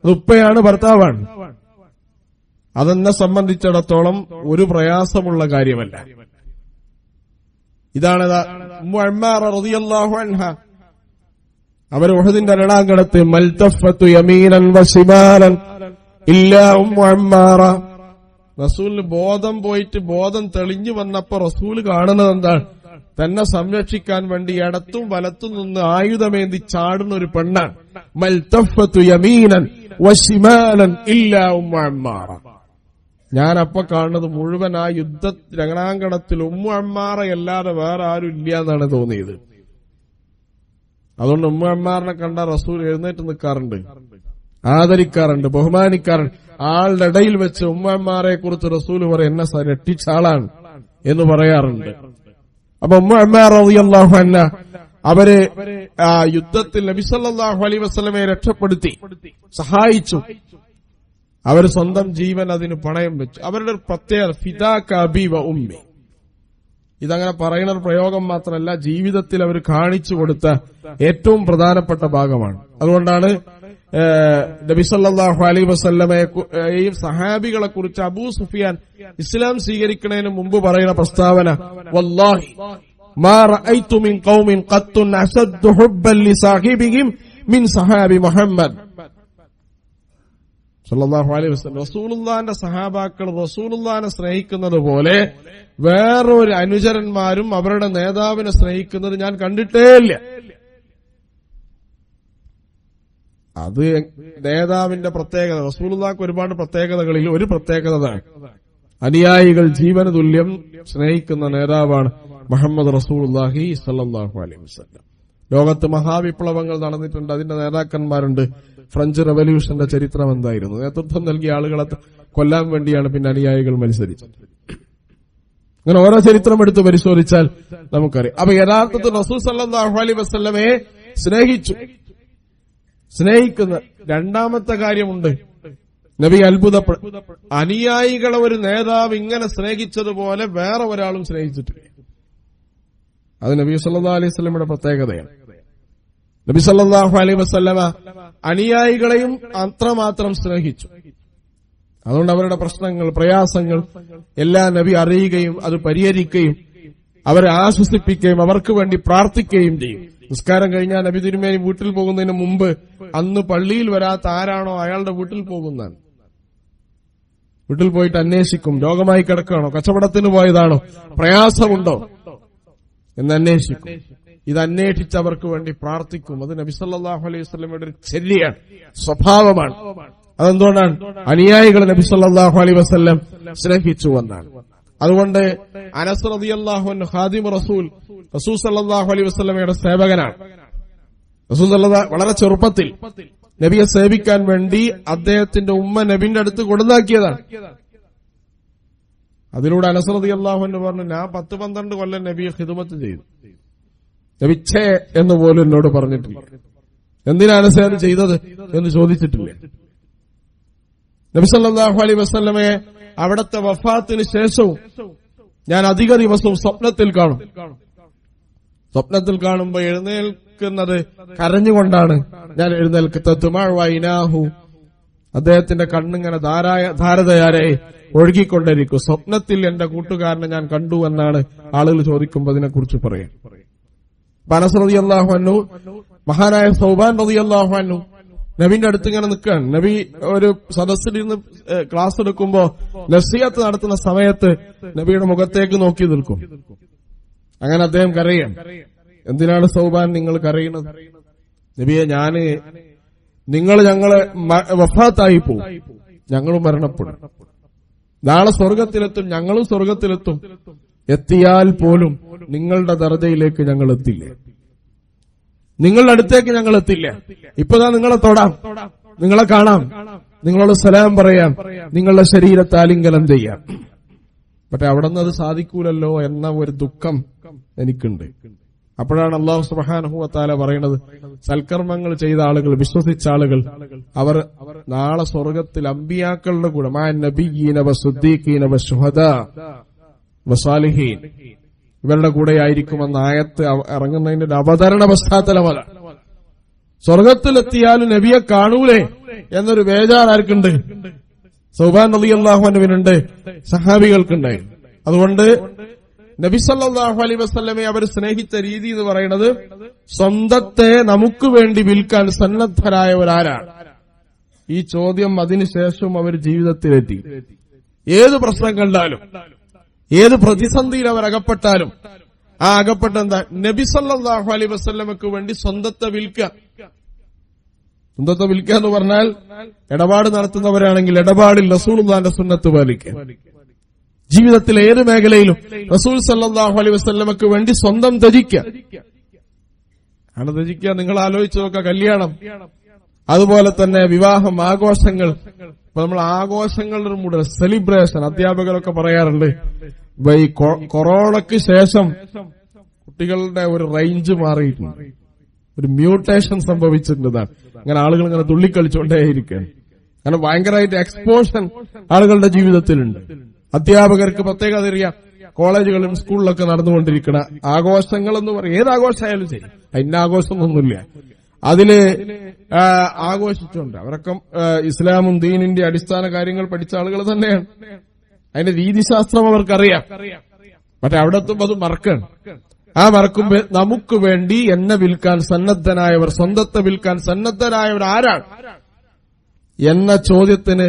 അത് ഉപ്പയാണ് ഭർത്താവാണ്, അതെന്നെ സംബന്ധിച്ചിടത്തോളം ഒരു പ്രയാസമുള്ള കാര്യമല്ല. ഇതാണ് ഉമ്മു അമ്മാറ റളിയല്ലാഹു അൻഹ, അവർ ഉഹദിന്റെ രണാങ്കണത്ത് മൽതഫത്തു യമീനൻ വശിമാലൻ ഇല്ലാ ഉമ്മു അമ്മാറ, റസൂലിന് ബോധം പോയിട്ട് ബോധം തെളിഞ്ഞു വന്നപ്പോ റസൂല് കാണുന്നത് എന്താണ്, തന്നെ സംരക്ഷിക്കാൻ വേണ്ടി ഇടത്തും വലത്തും നിന്ന് ആയുധമേന്തി ചാടുന്ന ഒരു പെണ്ണാണ്. മൽതഫത്തു യമീനൻ വശിമാലൻ ഇല്ലാ ഉമ്മു അമ്മാറ, ഞാൻ അപ്പൊ കാണുന്നത് മുഴുവൻ ആ യുദ്ധ രണാങ്കണത്തിൽ ഉമ്മു അമ്മാറയല്ലാതെ വേറെ ആരും ഇല്ല എന്നാണ് തോന്നിയത്. അതുകൊണ്ട് ഉമ്മു അമ്മാറിനെ കണ്ട റസൂൽ എഴുന്നേറ്റ് നിൽക്കാറുണ്ട്, ആദരിക്കാറുണ്ട്, ബഹുമാനിക്കാറുണ്ട്. ആളുടെ ഇടയിൽ വെച്ച് ഉമ്മു അമ്മാറെ കുറിച്ച് റസൂൽ പറയും, എന്നെ രക്ഷിച്ച ആളാണ് എന്ന് പറയാറുണ്ട്. അപ്പൊ ഉമ്മു അമ്മാർ റളിയല്ലാഹു അൻഹ അവര് ആ യുദ്ധത്തിൽ നബി സല്ലല്ലാഹു അലൈഹി വസല്ലമയെ രക്ഷപ്പെടുത്തി, സഹായിച്ചു. അവർ സ്വന്തം ജീവൻ അതിന് പണയം വെച്ചു. അവരുടെ ഒരു പ്രത്യേകത ഫിദാക അബി വ ഉമ്മി, ഇതങ്ങനെ പറയുന്ന ഒരു പ്രയോഗം മാത്രമല്ല, ജീവിതത്തിൽ അവർ കാണിച്ചു കൊടുത്ത ഏറ്റവും പ്രധാനപ്പെട്ട ഭാഗമാണ്. അതുകൊണ്ടാണ് നബി സല്ലല്ലാഹു അലൈഹി വസല്ലമയെയും സഹാബികളെ കുറിച്ച് അബൂ സുഫിയാൻ ഇസ്ലാം സ്വീകരിക്കുന്നതിന് മുമ്പ് പറയുന്ന പ്രസ്താവന, വല്ലാഹി മാ റഅയ്തു മിൻ ഖൗമിൻ ഖത്തുൻ അശദ്ദു ഹുബ്ബൻ ലിസാഹിബിഹിം മിൻ സഹാബി മുഹമ്മദ് സല്ലല്ലാഹു അലൈഹി വസല്ലം. റസൂലുള്ളാഹിന്റെ സഹാബാക്കൾ റസൂലുള്ളാഹിനെ സ്നേഹിക്കുന്നത് പോലെ വേറൊരു അനുചരന്മാരും അവരുടെ നേതാവിനെ സ്നേഹിക്കുന്നത് ഞാൻ കണ്ടിട്ടേയില്ല. അത് നേതാവിന്റെ പ്രത്യേകത. റസൂലുള്ളാഹിക്ക് ഒരുപാട് പ്രത്യേകതകളിൽ ഒരു പ്രത്യേകത, അനുയായികൾ ജീവന തുല്യം സ്നേഹിക്കുന്ന നേതാവാണ് മുഹമ്മദ് റസൂലുള്ളാഹി സ്വല്ലല്ലാഹു അലൈഹി വസല്ലം. ലോകത്ത് മഹാവിപ്ലവങ്ങൾ നടന്നിട്ടുണ്ട്, അതിന്റെ നേതാക്കന്മാരുണ്ട്. ഫ്രഞ്ച് റവല്യൂഷന്റെ ചരിത്രം എന്തായിരുന്നു? നേതൃത്വം നൽകിയ ആളുകളെ കൊല്ലാൻ വേണ്ടിയാണ് പിന്നെ അനുയായികൾ മത്സരിച്ചത്. അങ്ങനെ ഓരോ ചരിത്രം എടുത്ത് പരിശോധിച്ചാൽ നമുക്കറിയാം. അപ്പൊ യഥാർത്ഥത്തിൽ റസൂൽ സല്ലല്ലാഹു അലൈഹി വസല്ലമയെ സ്നേഹിക്കുന്ന രണ്ടാമത്തെ കാര്യമുണ്ട്. നബി അത്ഭുതപ്പെടും, അനുയായികളെ ഒരു നേതാവ് ഇങ്ങനെ സ്നേഹിച്ചതുപോലെ വേറെ ഒരാളും സ്നേഹിച്ചിട്ടില്ല. അത് നബി സല്ലല്ലാഹു അലൈഹി വസല്ലമയുടെ പ്രത്യേകതയാണ്. നബി സല്ലല്ലാഹു അലൈഹി വസല്ലമ അനുയായികളെയും അത്രമാത്രം സ്നേഹിച്ചു. അതുകൊണ്ട് അവരുടെ പ്രശ്നങ്ങൾ, പ്രയാസങ്ങൾ എല്ലാം നബി അറിയുകയും അത് പരിഹരിക്കുകയും അവരെ ആശ്വസിപ്പിക്കുകയും അവർക്ക് വേണ്ടി പ്രാർത്ഥിക്കുകയും ചെയ്യും. നിസ്കാരം കഴിഞ്ഞാൽ നബി തിരുമേനി വീട്ടിൽ പോകുന്നതിന് മുമ്പ് അന്ന് പള്ളിയിൽ വരാത്ത ആരാണോ അയാളുടെ വീട്ടിൽ പോകുന്നതാണ്. വീട്ടിൽ പോയിട്ട് അന്വേഷിക്കും, രോഗമായി കിടക്കുകയാണോ, കച്ചവടത്തിന് പോയതാണോ, പ്രയാസമുണ്ടോ എന്ന് അന്വേഷിക്കും. ഇത് അന്വേഷിച്ചവർക്ക് വേണ്ടി പ്രാർത്ഥിക്കും. അത് നബി സല്ലല്ലാഹു അലൈഹി വസല്ലമയുടെ ഒരു ചര്യയാണ്, സ്വഭാവമാണ്. അതെന്തുകൊണ്ടാണ്? അനുയായികൾ നബി സല്ലല്ലാഹു അലൈഹി വസല്ലം സ്നേഹിച്ചു എന്നാണ്. അതുകൊണ്ട് അനസ് റളിയല്ലാഹു അൻഹു ഖാദിമു റസൂൽ സല്ലല്ലാഹു അലൈഹി വസല്ലമയുടെ സേവകനാണ്. റസൂൽ വളരെ ചെറുപ്പത്തിൽ നബിയെ സേവിക്കാൻ വേണ്ടി അദ്ദേഹത്തിന്റെ ഉമ്മ നബിന്റെ അടുത്ത് കൊടുന്നാക്കിയതാണ്. അതിലൂടെ അനസ് റളിയല്ലാഹു അൻഹു പറഞ്ഞു, ഞാൻ 10-12 കൊല്ലം നബിയെ ഖിദ്മത്ത് ചെയ്തു, നബി ഛേ എന്ന് പോലും എന്നോട് പറഞ്ഞിട്ടില്ല. എന്തിനാണ് അനസ് ചെയ്തത് എന്ന് ചോദിച്ചിട്ടില്ല. നബി സല്ലല്ലാഹു അലൈഹി വസല്ലമയെ അവിടത്തെ വഫാത്തിന് ശേഷവും ഞാൻ അധിക ദിവസവും സ്വപ്നത്തിൽ കാണും. സ്വപ്നത്തിൽ കാണുമ്പോൾ എഴുന്നേൽക്കുന്നത് കരഞ്ഞുകൊണ്ടാണ് ഞാൻ എഴുന്നേൽക്കു. അദ്ദേഹത്തിന്റെ കണ്ണിങ്ങനെ ധാരതയാരെ ഒഴുകിക്കൊണ്ടിരിക്കും. സ്വപ്നത്തിൽ എന്റെ കൂട്ടുകാരനെ ഞാൻ കണ്ടു എന്നാണ് ആളുകൾ ചോദിക്കുമ്പോൾ അതിനെക്കുറിച്ച് പറയാം. അനസ് റളിയല്ലാഹു അൻഹു, മഹാനായ സൗബാൻ റളിയല്ലാഹു അൻഹു നബിന്റെ അടുത്ത് ഇങ്ങനെ നിൽക്കുകയാണ്. നബി ഒരു സദസ്സിലിരുന്ന് ക്ലാസ് എടുക്കുമ്പോ നസീഹത്ത് നടത്തുന്ന സമയത്ത് നബിയുടെ മുഖത്തേക്ക് നോക്കി നിൽക്കും. അങ്ങനെ അദ്ദേഹം കരയാം. എന്തിനാണ് സൗബാൻ നിങ്ങൾ കരയുന്നത്? നബിയെ, ഞങ്ങള് വഫാത്തായി പോവും, ഞങ്ങളും മരണപ്പെടും, നാളെ സ്വർഗത്തിലെത്തും, ഞങ്ങളും സ്വർഗത്തിലെത്തും, എത്തിയാൽ പോലും നിങ്ങളുടെ ദർജയിലേക്ക് ഞങ്ങൾ എത്തില്ല, നിങ്ങളുടെ അടുത്തേക്ക് ഞങ്ങൾ എത്തില്ല. ഇപ്പതാ നിങ്ങളെ തൊടാം, നിങ്ങളെ കാണാം, നിങ്ങളോട് സലാം പറയാം, നിങ്ങളുടെ ശരീരത്തെ ആലിംഗനം ചെയ്യാം. പക്ഷെ അവിടെ നിന്ന് അത് സാധിക്കൂലല്ലോ എന്ന ഒരു ദുഃഖം എനിക്കുണ്ട്. അപ്പോഴാണ് അല്ലാഹു സുബ്ഹാനഹു വ തആല പറയുന്നത്, സൽക്കർമ്മങ്ങൾ ചെയ്ത ആളുകൾ, വിശ്വസിച്ച ആളുകൾ, അവർ നാളെ സ്വർഗത്തിൽ അമ്പിയാക്കളുടെ കൂടെ മഅൻ നബിയ്യീന വസ്സുദ്ദീഖീന വശുഹദാ വസാലിഹീൻ, ഇവരുടെ കൂടെയായിരിക്കുമെന്ന ആയത്ത് ഇറങ്ങുന്നതിന്റെ ഒരു അവതരണ പശ്ചാത്തലമല്ല. സ്വർഗത്തിലെത്തിയാലും നബിയെ കാണൂലേ എന്നൊരു ബേജാർ ആർക്കുണ്ട്? സൗബാൻ റളിയല്ലാഹു അൻഹുവിനുണ്ട്, സഹാബികൾക്കുണ്ടായി. അതുകൊണ്ട് നബി സല്ലല്ലാഹു അലൈഹി വസല്ലമയെ അവർ സ്നേഹിച്ച രീതി എന്ന് പറയുന്നത്, സ്വന്തത്തെ നമുക്ക് വേണ്ടി വിൽക്കാൻ സന്നദ്ധരായവരാരാണ്? ഈ ചോദ്യം അതിനുശേഷം അവർ ജീവിതത്തിലെത്തി. ഏത് പ്രശ്നം കണ്ടാലും, ഏത് പ്രതിസന്ധിയിൽ അവർ അകപ്പെട്ടാലും, ആ അകപ്പെട്ട എന്താ? നബി സല്ലല്ലാഹു അലൈഹി വസല്ലമക്ക് വേണ്ടി സ്വന്തത്തെ വിൽക്കുക. സ്വന്തത്തെ വിൽക്കുക എന്ന് പറഞ്ഞാൽ ഇടപാട് നടത്തുന്നവരാണെങ്കിൽ ഇടപാടിൽ റസൂലുള്ളാഹിന്റെ സുന്നത്ത് പാലിക്കുക. ജീവിതത്തിലെ ഏത് മേഖലയിലും റസൂൽ സല്ലല്ലാഹു അലൈഹി വസല്ലമക്ക് വേണ്ടി സ്വന്തം ത്യജിക്കുക. ആണ് ത്യജിക്കുക. നിങ്ങൾ ആലോചിച്ചു നോക്കുക, കല്യാണം, അതുപോലെ തന്നെ വിവാഹം, ആഘോഷങ്ങൾ. ഇപ്പൊ നമ്മൾ ആഘോഷങ്ങളുടെ മുഴുവൻ സെലിബ്രേഷൻ, അധ്യാപകരൊക്കെ പറയാറുണ്ട്, ഈ കൊറോണയ്ക്ക് ശേഷം കുട്ടികളുടെ ഒരു റേഞ്ച് മാറിയിട്ടുണ്ട്, ഒരു മ്യൂട്ടേഷൻ സംഭവിച്ചിട്ടുള്ളതാണ്. അങ്ങനെ ആളുകൾ ഇങ്ങനെ തുള്ളിക്കളിച്ചുകൊണ്ടേയിരിക്കുകയാണ്. അങ്ങനെ ഭയങ്കരമായിട്ട് എക്സ്പോഷൻ ആളുകളുടെ ജീവിതത്തിലുണ്ട്. അധ്യാപകർക്ക് പ്രത്യേകത അറിയാം, കോളേജുകളിലും സ്കൂളിലൊക്കെ നടന്നുകൊണ്ടിരിക്കുന്ന ആഘോഷങ്ങൾ എന്ന് പറയും. ഏത് ആഘോഷമായാലും ശരി, അതിന്റെ ആഘോഷമൊന്നുമില്ല, അതില് ആഘോഷിച്ചുണ്ട്. അവരൊക്കെ ഇസ്ലാമും ദീനിന്റെ അടിസ്ഥാന കാര്യങ്ങൾ പഠിച്ച ആളുകൾ തന്നെയാണ്. അതിന്റെ രീതിശാസ്ത്രം അവർക്കറിയാം. പക്ഷെ അവിടെ എത്തുമ്പോൾ അത് മറക്കണം. ആ മറക്കുമ്പോ നമുക്ക് വേണ്ടി എന്നെ വിൽക്കാൻ സന്നദ്ധനായവർ, സ്വന്തത്തെ വിൽക്കാൻ സന്നദ്ധരായവർ ആരാണ് എന്ന ചോദ്യത്തിന്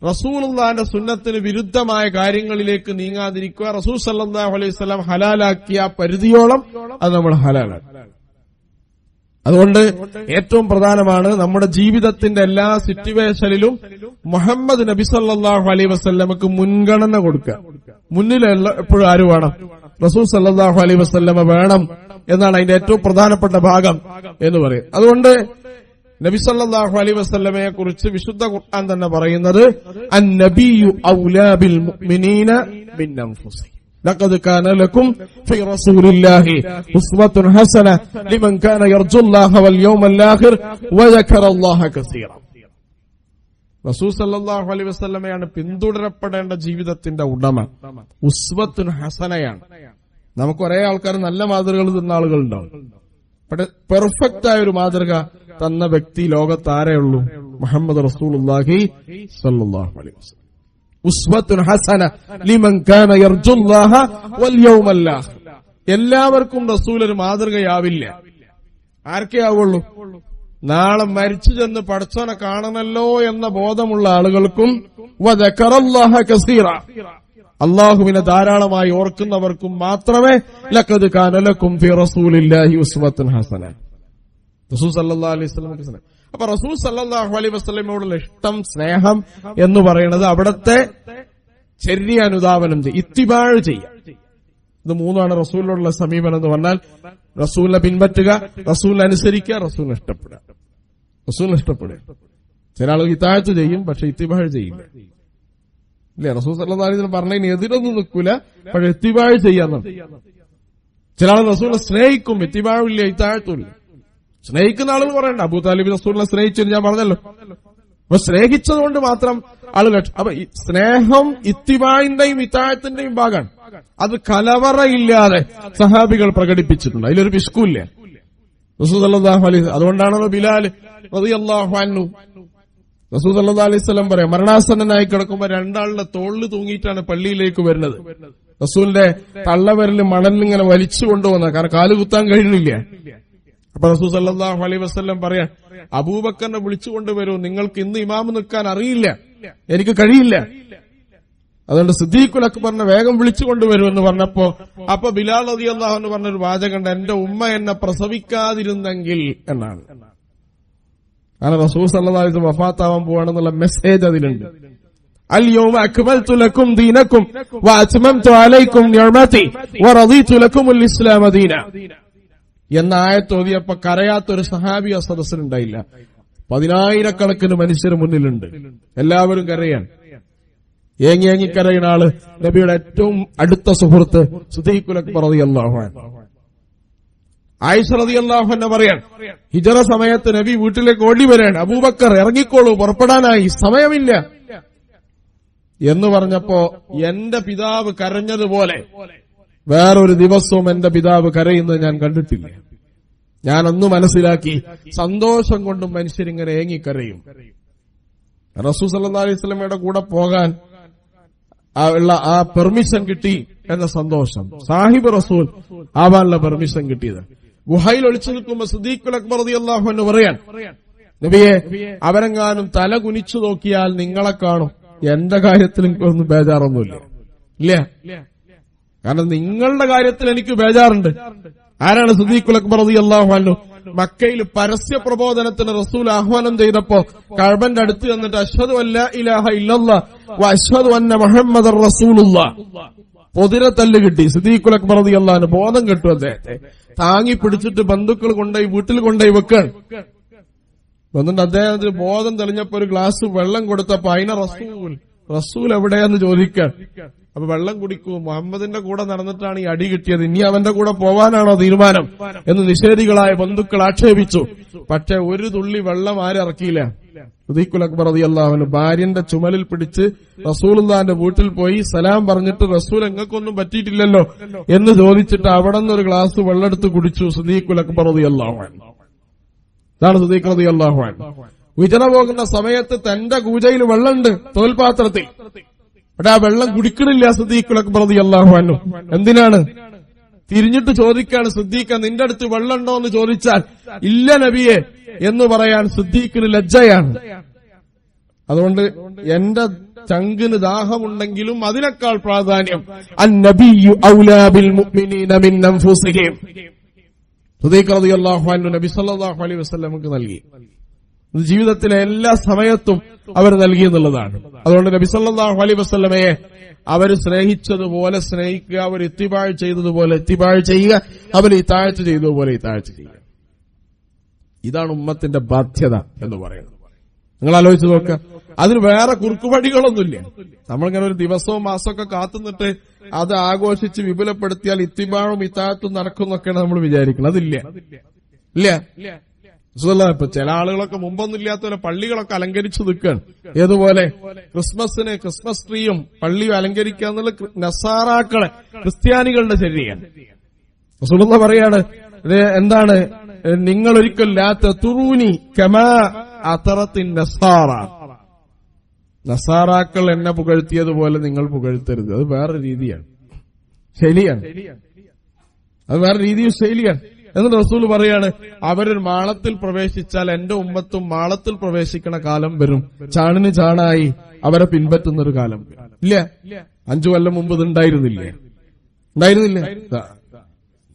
റസൂലുള്ളാഹിന്റെ സുന്നത്തിന് വിരുദ്ധമായ കാര്യങ്ങളിലേക്ക് നീങ്ങാതിരിക്കുക. റസൂൽ സല്ലല്ലാഹു അലൈഹി വസല്ലം ഹലാലാക്കിയ പരിധിയോളം അത് നമ്മൾ ഹലാലാക്കി. അതുകൊണ്ട് ഏറ്റവും പ്രധാനമാണ് നമ്മുടെ ജീവിതത്തിന്റെ എല്ലാ സിറ്റുവേഷനിലും മുഹമ്മദ് നബി സല്ലല്ലാഹു അലൈഹി വസല്ലമക്ക് മുൻഗണന കൊടുക്കുക. മുന്നിൽ എപ്പോഴും ആര് വേണം? റസൂൽ സല്ലല്ലാഹു അലൈഹി വസല്ലമ വേണം എന്നാണ് അതിന്റെ ഏറ്റവും പ്രധാനപ്പെട്ട ഭാഗം എന്ന് പറയും. അതുകൊണ്ട് നബി സല്ലല്ലാഹു അലൈഹി വസല്ലമയെ കുറിച്ച് വിശുദ്ധ ഖുർആൻ തന്നെ പറയുന്നത്, അൻ-നബിയ്യു ഔലാ ബിൽ മുഅ്മിനീന മിൻ അൻഫുസിഹിം ലഖദ് കാന ലക്കും ഫീ റസൂലില്ലാഹി ഉസ്വത്തുൻ ഹസന ലിമൻ കാന യർജുല്ലാഹ വൽ യൗമൽ ആഖിർ വദക്കറല്ലാഹ കസീറ. റസൂൽ സല്ലല്ലാഹു അലൈഹി വസല്ലമയാണ് പിന്തുടരപ്പെടേണ്ട ജീവിതത്തിന്റെ ഉടമ. ഉസ്വത്തുൻ ഹസനയാണ്. നമുക്ക് ഒരേ ആൾക്കാർ നല്ല മാതൃകകൾ തന്ന ആളുകളുണ്ടാവും. പക്ഷെ പെർഫെക്റ്റ് ആയ ഒരു മാതൃക തന്ന വ്യക്തി ലോകത്താരേ ഉള്ളൂ? മുഹമ്മദ് റസൂലുള്ളാഹി സ്വല്ലല്ലാഹു അലൈഹി വസല്ലം. ഉസ്വത്തുൻ ഹസന ലിമൻ കാന യർജുല്ലാഹ വൽ യൗമൽ ആഖിർ. എല്ലാവർക്കും റസൂൽ ഒരു മാതൃകയാവില്ല. ആർക്കേ ആവുള്ളൂ? നാളെ മരിച്ചു ചെന്ന് പടച്ചോനെ കാണണല്ലോ എന്ന ബോധമുള്ള ആളുകൾക്കും വദക്കറല്ലാഹ കസീറ, അള്ളാഹുവിനെ ധാരാളമായി ഓർക്കുന്നവർക്കും മാത്രമേ ലഖദ് കാന ലക്കും ഫീ റസൂലില്ലാഹി ഉസ്വത്തുൻ ഹസന. റസൂൽ സല്ലല്ലാഹു അലൈഹി വസല്ലം. അപ്പൊ റസൂൽ സല്ലല്ലാഹു അലൈഹി വസല്ലമയോടുള്ള ഇഷ്ടം, സ്നേഹം എന്ന് പറയുന്നത് അവിടത്തെ ചര്യ അനുധാവനം ചെയ്യും, ഇത്തിബാഴ് ചെയ്യാം. ഇത് മൂന്നാണ് റസൂലിനോടുള്ള സമീപനം എന്ന് പറഞ്ഞാൽ. റസൂലിനെ പിൻപറ്റുക, റസൂലിനെ അനുസരിക്കുക, റസൂലിനെ ഇഷ്ടപ്പെടുക. റസൂലിനെ ഇഷ്ടപ്പെടുക. ചില ആളുകൾ ഇതാഴത്ത് ചെയ്യും, പക്ഷെ ഇത്തിബാഴ് ചെയ്യില്ല. ഇല്ലേ? റസൂൽ സല്ലല്ലാഹു അലൈഹി വസല്ലം പറഞ്ഞതിന് എതിരൊന്നും നിൽക്കൂല, പക്ഷെ ഇത്തിബാഴ് ചെയ്യാന്നാണ്. ചില ആളുകൾ റസൂലിനെ സ്നേഹിക്കും, ഇത്തിബാഴില്ല, ഇതാഴത്തുമില്ല. സ്നേഹിക്കുന്ന ആളുകൾ പറയണ്ട. അബൂ താലിബ് റസൂലിനെ സ്നേഹിച്ചു ഞാൻ പറഞ്ഞല്ലോ. അപ്പൊ സ്നേഹിച്ചതുകൊണ്ട് മാത്രം ആളുകൾ. അപ്പൊ സ്നേഹം ഇത്തിബാഴിന്റെയും ഇത്താഴത്തിന്റെയും ഭാഗമാണ്. അത് കലവറയില്ലാതെ സഹാബികൾ പ്രകടിപ്പിച്ചിട്ടുണ്ട്. അതിലൊരു പിശുക്കില്ല. റസൂൽ സല്ലല്ലാഹു അലൈഹി വസല്ലം. അതുകൊണ്ടാണല്ലോ ബിലാൽ റളിയല്ലാഹു അൻഹു റസൂൽ സല്ലല്ലാഹു അലൈഹി വസല്ലം പറയാം, മരണാസന്നനായി കിടക്കുമ്പോ രണ്ടാളുടെ തോളിൽ തൂങ്ങിയിട്ടാണ് പള്ളിയിലേക്ക് വരുന്നത്. റസൂലിന്റെ തള്ളവിരല് മണലിങ്ങനെ വലിച്ചു കൊണ്ടുവന്ന, കാരണം കാല് കുത്താൻ കഴിയുന്നില്ല. അപ്പൊ റസൂൽ സല്ലല്ലാഹു അലൈഹി വസല്ലം പറയാൻ, അബൂബക്കറിനെ വിളിച്ചുകൊണ്ടുവരൂ, നിങ്ങൾക്ക് ഇന്ന് ഇമാമ് നിൽക്കാൻ അറിയില്ല, എനിക്ക് കഴിയില്ല, അതുകൊണ്ട് സിദ്ദീഖുൽ അക്ബറിനെ വേഗം വിളിച്ചുകൊണ്ടുവരൂ എന്ന് പറഞ്ഞപ്പോ അപ്പൊ ബിലാൽ റളിയല്ലാഹു അൻഹു പറഞ്ഞൊരു വാചകമുണ്ട്, എന്റെ ഉമ്മ എന്നെ പ്രസവിക്കാതിരുന്നെങ്കിൽ എന്നാണ്. കാരണം റസൂൽ സല്ലല്ലാഹു അലൈഹി വസല്ലം വഫാത്താവാൻ പോവാണെന്നുള്ള മെസ്സേജ് അതിലുണ്ട്. അൽ യൗമ അക്മൽതു ലക്കും ദീനക്കും വഅത്മംതു അലൈക്കും നിഅമതി വറദീതു ലക്കുമുൽ ഇസ്ലാമ ദീന എന്ന ആയത്ത് ഓതിയപ്പോ കരയാത്തൊരു സഹാബി ആ സദസ്സിലുണ്ടായില്ല. 10,000 മനുഷ്യർ മുന്നിലുണ്ട്, എല്ലാവരും കരയാൻ. ഏങ്ങി കരയുന്ന ആള് നബിയുടെ ഏറ്റവും അടുത്ത സുഹൃത്ത് സിദ്ദീഖുൽ അക്ബർ റളിയല്ലാഹു അൻഹു. ആയിഷ റളിയല്ലാഹു അൻഹ പറയാൻ, ഹിജറ സമയത്ത് നബി വീട്ടിലേക്ക് ഓടി വരാൻ, അബൂബക്കർ ഇറങ്ങിക്കോളൂ, പുറപ്പെടാനായി, സമയമില്ല എന്ന് പറഞ്ഞപ്പോ എന്റെ പിതാവ് കരഞ്ഞതുപോലെ വേറൊരു ദിവസവും എന്റെ പിതാവ് കരയുന്നത് ഞാൻ കണ്ടിട്ടില്ല. ഞാനൊന്ന് മനസ്സിലാക്കി, സന്തോഷം കൊണ്ടും മനുഷ്യരിങ്ങനെ ഏങ്ങിക്കരയും. റസൂൽ സല്ലല്ലാഹു അലൈഹി വസല്ലമയുടെ കൂടെ പോകാൻ ഉള്ള ആ പെർമിഷൻ കിട്ടി എന്ന സന്തോഷം, സാഹിബ് റസൂൽ ആവാനുള്ള പെർമിഷൻ കിട്ടിയത്. ഗുഹയിൽ ഒളിച്ചു നിൽക്കുമ്പോ സിദ്ദീഖുൽ അക്ബർ റളിയല്ലാഹു അൻഹു പറയാൻ, നബിയെ അവരെങ്ങാനും തല കുനിച്ചു നോക്കിയാൽ നിങ്ങളെ കാണും, എന്റെ കാര്യത്തിൽ എനിക്കൊന്നും ബേജാറൊന്നുമില്ല. ഇല്ല, കാരണം നിങ്ങളുടെ കാര്യത്തിൽ എനിക്ക് ബേജാറുണ്ട്. ആരാണ് സിദ്ദീഖുൽ അക്ബർ റളിയല്ലാഹു അൻഹു? മക്കയിൽ പരസ്യ പ്രബോധനത്തിന് റസൂൽ ആഹ്വാനം ചെയ്തപ്പോ കഅബന്റെ അടുത്ത് വന്നിട്ട് അശ്ഹദു അല്ലാ ഇലാഹ ഇല്ലല്ലാഹ് വ അശ്ഹദു അന്ന മുഹമ്മദർ റസൂലുള്ളാഹ് പൊതിരത്തല്ല് കിട്ടി. സിദ്ദീഖുൽ അക്ബർ റളിയല്ലാഹു അൻഹു ബോധം കെട്ടു. അദ്ദേഹത്തെ താങ്ങി പിടിച്ചിട്ട് ബന്ധുക്കൾ കൊണ്ടുപോയി വീട്ടിൽ കൊണ്ടുപോയി വെക്കാൻ എന്നിട്ട് അദ്ദേഹത്തിന് ബോധം തെളിഞ്ഞപ്പോ ഒരു ഗ്ലാസ് വെള്ളം കൊടുത്തപ്പോ അതിനെ റസൂൽ എവിടെയാന്ന് ചോദിക്കാൻ. അപ്പൊ വെള്ളം കുടിക്കൂ, മുഹമ്മദിന്റെ കൂടെ നടന്നിട്ടാണ് ഈ അടി കിട്ടിയത്, ഇനി അവന്റെ കൂടെ പോവാനാണോ തീരുമാനം എന്ന് നിഷേധികളായ ബന്ധുക്കൾ ആക്ഷേപിച്ചു. പക്ഷെ ഒരു തുള്ളി വെള്ളം ആരിറക്കിയില്ല. സിദ്ദീഖുൽ അക്ബർ റളിയല്ലാഹു അൻഹു ഭാര്യന്റെ ചുമലിൽ പിടിച്ച് റസൂലുള്ളാഹിന്റെ വീട്ടിൽ പോയി സലാം പറഞ്ഞിട്ട്, റസൂൽ എങ്ങൾക്കൊന്നും പറ്റിയിട്ടില്ലല്ലോ എന്ന് ചോദിച്ചിട്ട് അവിടെ നിന്ന് ഒരു ഗ്ലാസ് വെള്ളം എടുത്ത് കുടിച്ചു സിദ്ദീഖുൽ അക്ബർ റളിയല്ലാഹു അൻഹു. ഇതാണ് സിദ്ദീഖ് റളിയല്ലാഹു അൻഹു. വിജന പോകുന്ന സമയത്ത് തന്റെ കൂജയിൽ വെള്ളമുണ്ട് തോൽപാത്രത്തിൽ, പക്ഷെ ആ വെള്ളം കുടിക്കണില്ല സിദ്ദീഖുൽ അക്ബർ റളിയല്ലാഹു അൻഹു. എന്തിനാണ്? തിരിഞ്ഞിട്ട് ചോദിക്കാണ്, സിദ്ദീഖ നിന്റെ അടുത്ത് വെള്ളമുണ്ടോ എന്ന് ചോദിച്ചാൽ ഇല്ല നബിയെ എന്ന് പറയാൻ സിദ്ദീഖിന് ലജ്ജയാണ്. അതുകൊണ്ട് എന്റെ ചങ്കിന് ദാഹമുണ്ടെങ്കിലും അതിനേക്കാൾ പ്രാധാന്യം അന്നബിയ്യു ഔലാ ബിൽ മുഅ്മിനീന മിൻ അൻഫുസിഹിം സിദ്ദീഖ് റളിയല്ലാഹു അൻഹു നബി സല്ലല്ലാഹു അലൈഹി വസല്ലമക്ക് നൽകി. ജീവിതത്തിലെ എല്ലാ സമയത്തും അവർ നൽകി എന്നുള്ളതാണ്. അതുകൊണ്ട് നബി സല്ലല്ലാഹു അലൈഹി വസല്ലമയെ അവർ സ്നേഹിച്ചതുപോലെ സ്നേഹിക്കുക, അവർ ഇത്തിബാഴ് ചെയ്തതുപോലെ ഇത്തിബാഴ് ചെയ്യുക, അവർ ഇതാഅത്ത് ചെയ്തതുപോലെ ഇതാഅത്ത് ചെയ്യുക. ഇതാണ് ഉമ്മത്തിന്റെ ബാധ്യത എന്ന് പറയുന്നത്. നിങ്ങൾ ആലോചിച്ച് നോക്കുക, അതിന് വേറെ കുറുക്കുവഴികളൊന്നുമില്ല. നമ്മളിങ്ങനെ ഒരു ദിവസവും മാസമൊക്കെ കാത്തുനിന്നിട്ട് അത് ആഘോഷിച്ച് വിപുലപ്പെടുത്തിയാൽ ഇത്തിബാഴും ഇതാഅത്തും നടക്കുന്നൊക്കെയാണ് നമ്മൾ വിചാരിക്കുന്നത്. അതില്ല, ഇല്ല. ഇപ്പൊ ചില ആളുകളൊക്കെ മുമ്പൊന്നും ഇല്ലാത്തപോലെ പള്ളികളൊക്കെ അലങ്കരിച്ചു നിൽക്കുകയാണ്. ഏതുപോലെ ക്രിസ്മസിന് ക്രിസ്മസ് ട്രീയും പള്ളിയും അലങ്കരിക്കുക എന്നുള്ള നസാറാക്കളെ ക്രിസ്ത്യാനികളുടെ ശരിയാണ്. റസൂലുള്ളാഹി പറയാണ്, എന്താണ്, നിങ്ങൾ ഒരിക്കൽ ലാ തതുറൂനി കമാ അതറത്തിൻ നസാറ, നസാറാക്കൾ എന്നെ പുകഴ്ത്തിയതുപോലെ നിങ്ങൾ പുകഴ്ത്തരുത്. അത് വേറെ രീതിയാണ്, ശൈലിയാണ്. അത് വേറെ രീതിയും ശൈലിയാണ്. എന്നിട്ട് റസൂൽ പറയാണ്, അവരൊരു മാളത്തിൽ പ്രവേശിച്ചാൽ എന്റെ ഉമ്മത്തും മാളത്തിൽ പ്രവേശിക്കണ കാലം വരും, ചാണിന് ചാണായി അവരെ പിൻപറ്റുന്ന ഒരു കാലം. ഇല്ല, 5 കൊല്ലം മുമ്പ് ഇത് ഉണ്ടായിരുന്നില്ല.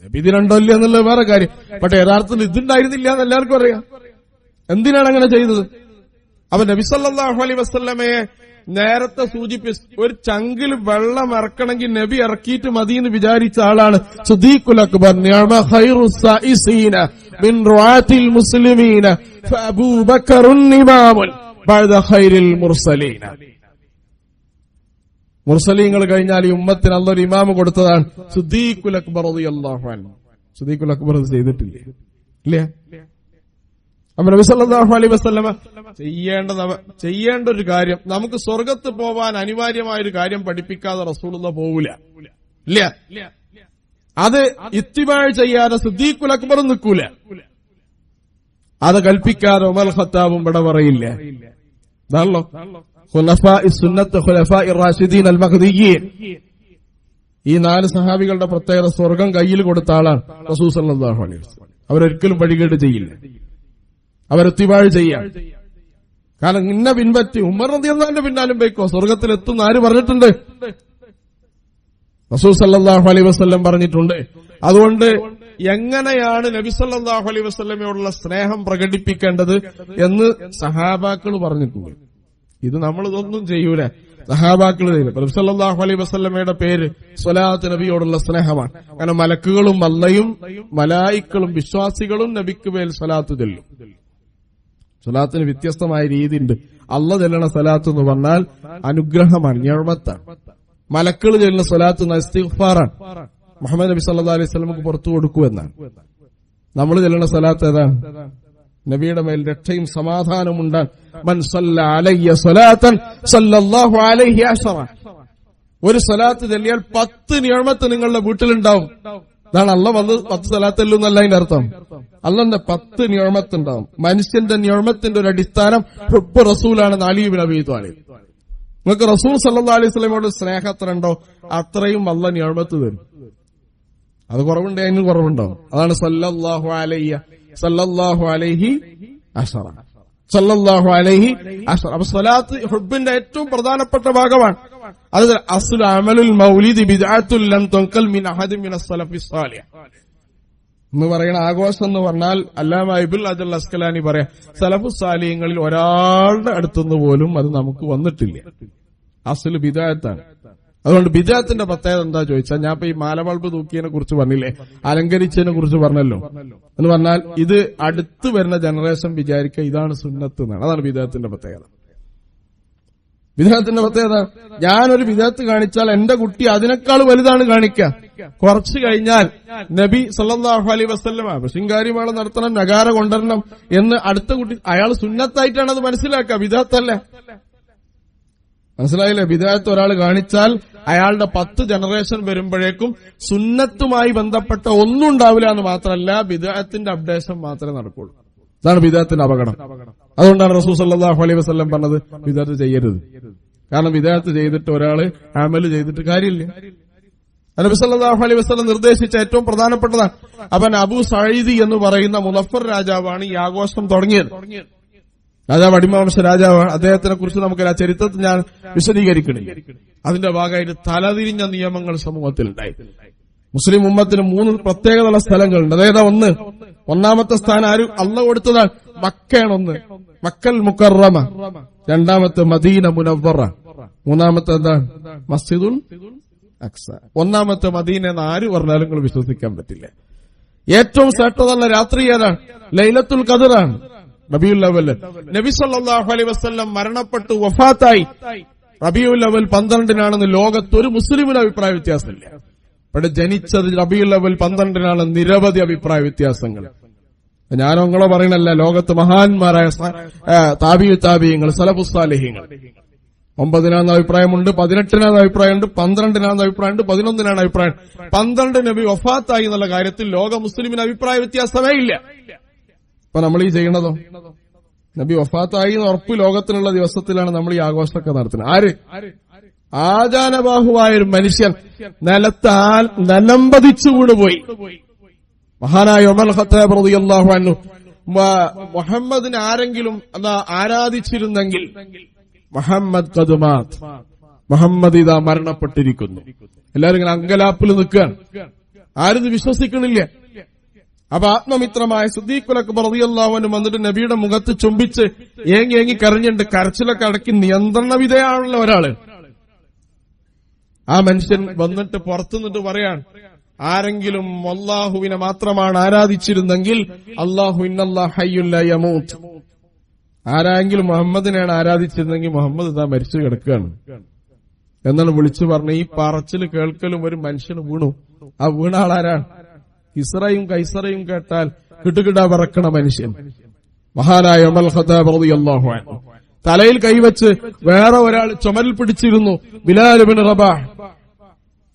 ഇതിനുണ്ടോ ഇല്ല എന്നുള്ളത് വേറെ കാര്യം. പക്ഷെ യഥാർത്ഥത്തിൽ ഇതുണ്ടായിരുന്നില്ല എന്ന് എല്ലാവർക്കും അറിയാം. എന്തിനാണ് അങ്ങനെ ചെയ്തത്? അപ്പൊ നബി സല്ലല്ലാഹു അലൈഹി വസല്ലമയെ നേരത്തെ സൂചിപ്പിച്ച ഒരു ചങ്കിൽ വെള്ളം ഇറക്കണമെങ്കിൽ നബി ഇറക്കിയിട്ട് മതി എന്ന് വിചാരിച്ച ആളാണ് സിദ്ദീഖുൽ അക്ബർ. നിഅമ ഖൈറുസ് സായിസീന മിൻ റുആത്തിൽ മുസ്ലിമീന ഫഅബൂബക്കറുൻ ഇമാമുൻ ബഅദ ഖൈറിൽ മുർസലീന. മുർസലീങ്ങൾ കഴിഞ്ഞാൽ ഈ ഉമ്മത്തിന് അല്ലാഹു ഒരു ഇമാമ് കൊടുത്തതാണ് സിദ്ദീഖുൽ അക്ബർ റളിയല്ലാഹു അൻഹു. സിദ്ദീഖുൽ അക്ബർ അത് ചെയ്തിട്ടില്ല, ഇല്ല. അപ്പൊ നബി സല്ലല്ലാഹു അലൈഹി വസല്ലമ ചെയ്യേണ്ട ഒരു കാര്യം, നമുക്ക് സ്വർഗത്ത് പോവാൻ അനിവാര്യമായ ഒരു കാര്യം പഠിപ്പിക്കാതെ റസൂലുള്ളാഹി പോവില്ല, ഇല്ല. അത് ഇത്തിബാഴ് ചെയ്യാതെ സിദ്ദീഖുൽ അക്ബറും നിൽക്കൂല. അത് കൽപ്പിക്കാതെ ഉമർ ഖത്താബും ഇവിടെ പറയില്ല. ഇതാണല്ലോ ഖുലഫാഇ സുന്നത്ത് ഖുലഫാഇ റാഷിദീൻ അൽ മഹ്ദിയ്യീൻ. ഈ 4 സഹാബികളുടെ പ്രത്യേകത സ്വർഗം കയ്യിൽ കൊടുത്ത ആളാണ് റസൂൽ സല്ലല്ലാഹു അലൈഹി വസല്ലം. അവരൊരിക്കലും വഴികേട് ചെയ്യില്ല, അവരെത്തിവാഴ് ചെയ്യാം. കാരണം ഇന്ന പിൻപറ്റി ഉമർ റളിയല്ലാഹുവിന്റെ പിന്നാലും പോയിക്കോ, സ്വർഗത്തിലെത്തുന്ന ആര് പറഞ്ഞിട്ടുണ്ട്? റസൂൽ സല്ലല്ലാഹു അലൈഹി വസല്ലം പറഞ്ഞിട്ടുണ്ട്. അതുകൊണ്ട് എങ്ങനെയാണ് നബി സല്ലല്ലാഹു അലൈഹി വസല്ലമയോടുള്ള സ്നേഹം പ്രകടിപ്പിക്കേണ്ടത് എന്ന് സഹാബാക്കൾ പറഞ്ഞിട്ടുണ്ട്. ഇത് നമ്മൾ ഇതൊന്നും ചെയ്യൂല, സഹാബാക്കൾ ചെയ്യില്ല. നബി സല്ലല്ലാഹു അലൈഹി വസല്ലമയുടെ പേര് സ്വലാത്ത് നബിയോടുള്ള സ്നേഹമാണ്. കാരണം മലക്കുകളും അള്ളയും മലായിക്കളും വിശ്വാസികളും നബിക്ക് മേൽ സ്വലാത്ത് ചൊല്ലും. സ്വലാത്തിന് വ്യത്യസ്തമായ രീതിയുണ്ട്. അള്ള ചെല്ലണ സ്വലാത്ത് എന്ന് പറഞ്ഞാൽ അനുഗ്രഹമാണ്, നിഅമത്താണ്. മലക്കൾ ചെല്ലുന്ന സ്വലാത്ത് ഇസ്തിഗ്ഫാറാണ്. മുഹമ്മദ് നബി സല്ലല്ലാഹു അലൈഹി വസല്ലമക്ക് പുറത്തു കൊടുക്കുമെന്നാണ്. നമ്മൾ ചെല്ലുന്ന സ്വലാത്ത് ഏതാണ്? നബിയുടെ മേൽ രക്ഷയും സമാധാനവും ഉണ്ടാൻ. മൻ സല്ല അലയ്യ സ്വലാത്തൻ സല്ലല്ലാഹു അലൈഹി അശറ. ഒരു സ്വലാത്ത് ചൊല്ലിയാൽ 10 നിഅമത്ത് നിങ്ങളുടെ വീട്ടിലുണ്ടാവും. അതാണ് അള്ള വന്ന് 10 സ്വലാത്തല്ലു എന്നല്ല അതിന്റെ അർത്ഥം. അള്ളന്റെ 10 നിഅമത്ത് ഉണ്ടാവും. മനുഷ്യന്റെ നിഅമത്തിന്റെ ഒരു അടിസ്ഥാനം ഹുബ്ബ് റസൂലാണെന്ന് അലി ഇബ്നു അബീ ത്വാലിബ്. നിങ്ങൾക്ക് റസൂൽ സല്ലല്ലാഹു അലൈഹി വസല്ലമയോട് സ്നേഹം എത്ര ഉണ്ടോ അത്രയും അള്ള നിഅമത്ത് തരും. അത് കുറവുണ്ട്, അതിന് കുറവുണ്ടാവും. അതാണ് സല്ലല്ലാഹു അലൈഹി അശറ, സല്ലല്ലാഹു അലൈഹി അശറ. അപ്പൊ സ്വലാത്ത് ഹുബ്ബിന്റെ ഏറ്റവും പ്രധാനപ്പെട്ട ഭാഗമാണ്. അത് അസ്ലു അമലുൽ മൗലിദി ബിദ്അത്തുൽ ലം തുൻകൽ മിൻ അഹദിൻ മിനസ് സലഫി സ്വാലിഹ് എന്ന് പറയുന്ന ആഘോഷം എന്ന് പറഞ്ഞാൽ അല്ലാമ ഇബ്നുൽ അജൽ അസ്കലാനി പറയാം, സലഫു സാലിഹ്യങ്ങളിൽ ഒരാളുടെ അടുത്തുനിന്ന് പോലും അത് നമുക്ക് വന്നിട്ടില്ല. അസ്ലു ബിദ്അത്താണ്. അതുകൊണ്ട് ബിദ്അത്തിന്റെ പ്രത്യേകത എന്താ ചോദിച്ചാൽ, ഞാൻ ഇപ്പൊ ഈ മാലബൾബ് തൂക്കിയതിനെ കുറിച്ച് പറഞ്ഞില്ലേ, അലങ്കരിച്ചതിനെ കുറിച്ച് പറഞ്ഞല്ലോ. എന്ന് പറഞ്ഞാൽ ഇത് അടുത്ത് വരുന്ന ജനറേഷൻ വിചാരിക്കുക ഇതാണ് സുന്നത്ത് എന്നാണ്. അതാണ് ബിദ്അത്തിന്റെ പ്രത്യേകത. ബിദ്അത്തിന്റെ പ്രത്യേകത, ഞാനൊരു ബിദ്അത്ത് കാണിച്ചാൽ എന്റെ കുട്ടി അതിനേക്കാൾ വലുതാണ് കാണിക്കുക. കുറച്ചു കഴിഞ്ഞാൽ നബി സല്ലല്ലാഹു അലൈഹി വസല്ലമ ശിങ്കാരിമേള നടത്തണം, നഗാര കൊണ്ടുവരണം എന്ന് അടുത്ത കുട്ടി അയാൾ സുന്നത്തായിട്ടാണ് അത് മനസ്സിലാക്കുക, ബിദ്അത്തല്ല. മനസ്സിലായില്ലേ? ബിദ്അത്ത് ഒരാൾ കാണിച്ചാൽ അയാളുടെ 10 ജനറേഷൻ വരുമ്പോഴേക്കും സുന്നത്തുമായി ബന്ധപ്പെട്ട ഒന്നും ഉണ്ടാവില്ല എന്ന് മാത്രമല്ല, ബിദ്അത്തിന്റെ അപ്ഡേഷൻ മാത്രമേ നടക്കുള്ളൂ. അതാണ് ബിദ്അത്തിന്റെ അപകടം. അതുകൊണ്ടാണ് റസൂൽ സല്ലല്ലാഹു അലൈഹി വസല്ലം പറഞ്ഞത് ബിദ്അത്ത് ചെയ്യരുത്. കാരണം ബിദ്അത്ത് ചെയ്തിട്ട് ഒരാള് അമല് ചെയ്തിട്ട് കാര്യമില്ല. നബി സല്ലല്ലാഹു അലൈഹി വസല്ലം നിർദ്ദേശിച്ച ഏറ്റവും പ്രധാനപ്പെട്ടതാണ്. അവൻ അബൂ സഈദ് എന്ന് പറയുന്ന മുളഫർ രാജാവാണ് ഈ ആഘോഷം തുടങ്ങിയത്. രാജാവ് അടിമവംശ രാജാവാണ്. അദ്ദേഹത്തിനെ കുറിച്ച് നമുക്ക് ആ ചരിത്രത്തിൽ ഞാൻ വിശദീകരിക്കണില്ല. അതിന്റെ ഭാഗമായിട്ട് തലതിരിഞ്ഞ നിയമങ്ങൾ സമൂഹത്തിലുണ്ടായി. മുസ്ലിം ഉമ്മത്തിന് 3 പ്രത്യേകതയുള്ള സ്ഥലങ്ങളുണ്ട്. അതായത് ഒന്നാമത്തെ സ്ഥാനം ആര് അള്ള കൊടുത്തതാണ്, മക്കയാണ്. ഒന്ന് മക്കൽ മുക്കറമ, രണ്ടാമത്തെ മദീന മുനവ്വറ, മൂന്നാമത്തെ എന്താണ് മസ്ജിദുൽ അക്സ. ഒന്നാമത്തെ മദീന എന്ന് ആര് പറഞ്ഞാലും നിങ്ങൾ വിശ്വസിക്കാൻ പറ്റില്ല. ഏറ്റവും ശ്രേഷ്ഠതയുള്ള രാത്രി ഏതാണ്? ലൈലത്തുൽ ഖദറാണ്, റബീഉൽ അവ്വൽ. നബി സല്ലല്ലാഹു അലൈഹി വസല്ലം മരണപ്പെട്ടു വഫാത്തായി റബീഉൽ അവ്വൽ 12-നാണെന്ന് ലോകത്തൊരു മുസ്ലിമിന് അഭിപ്രായ വ്യത്യാസമില്ല. ഇവിടെ ജനിച്ചത് റബീഉൽ അവ്വൽ 12-നാണ്, നിരവധി അഭിപ്രായ വ്യത്യാസങ്ങൾ. ഞാനോ നിങ്ങളോ പറയണല്ല, ലോകത്ത് മഹാന്മാരായ താബിഈങ്ങൾ സലഫുസ് സാലിഹീങ്ങൾ 9-നാണെന്ന് അഭിപ്രായമുണ്ട്, 18-നാണെന്ന് അഭിപ്രായമുണ്ട്, 12-നാണെന്ന് അഭിപ്രായമുണ്ട്, 11-നാണ് അഭിപ്രായം. 12 നബി വഫാത്തായി എന്നുള്ള കാര്യത്തിൽ ലോക മുസ്ലിമിന് അഭിപ്രായ വ്യത്യാസമേ ഇല്ല. ഇപ്പൊ നമ്മൾ ഈ ചെയ്യണതോ, നബി വഫാത്തായി എന്ന് ഉറപ്പ് ലോകത്തിലുള്ള ദിവസത്തിലാണ് നമ്മൾ ഈ ആഘോഷമൊക്കെ നടത്തുന്നത്. ആര്? ആജാനബാഹുവായൊരു മനുഷ്യൻ നിലത്താൽ നിലംപതിച്ചു വീണുപോയി. മഹാനായ ഉമർ ഖത്താബ് റളിയല്ലാഹു അൻഹു മുഹമ്മദിനെ ആരെങ്കിലും ആരാധിച്ചിരുന്നെങ്കിൽ മുഹമ്മദ് ഖദുമാത്, മുഹമ്മദ് ഇതാ മരണപ്പെട്ടിരിക്കുന്നു. എല്ലാരും ഇങ്ങനെ അങ്കലാപ്പിൽ നിൽക്കുകയാണ്, ആരും വിശ്വസിക്കണില്ല. അപ്പൊ ആത്മമിത്രമായ സിദ്ദീഖുൽ അക്ബർ റളിയല്ലാഹു അൻഹു വന്നിട്ട് നബിയുടെ മുഖത്ത് ചുംബിച്ച് ഏങ്ങി ഏങ്ങി കരഞ്ഞിട്ട് കരച്ചിലൊക്കെ അടക്കി നിയന്ത്രണ വിധേയാണല്ലോ ഒരാള്. ആ മനുഷ്യൻ വന്നിട്ട് പുറത്തു നിന്നിട്ട് പറയാണ്, ആരെങ്കിലും അല്ലാഹുവിനെ മാത്രമാണ് ആരാധിച്ചിരുന്നെങ്കിൽ അല്ലാഹു ഇന്നല്ലാഹ ഹയ്യുൻ ലാ യമൂത്ത്, ആരെങ്കിലും മുഹമ്മദിനെയാണ് ആരാധിച്ചിരുന്നെങ്കിൽ മുഹമ്മദ് ഇതാ മരിച്ചു കിടക്കുകയാണ് എന്നാണ് വിളിച്ചു പറഞ്ഞ. ഈ പറച്ചിൽ കേൾക്കലും ഒരു മനുഷ്യന് വീണു. ആ വീണ ആളാരാണ്? ഇസ്രയും കൈസറയും കേട്ടാൽ കിട്ടുകിട പറക്കണ മനുഷ്യൻ, മഹാനായ ഉമർ ഖത്താബ് റളിയല്ലാഹു അൻഹു. തലയിൽ കൈവച്ച് വേറെ ഒരാൾ ചുമരിൽ പിടിച്ചിരുന്നു, ബിലാൽ ഇബ്നു റബാഹ്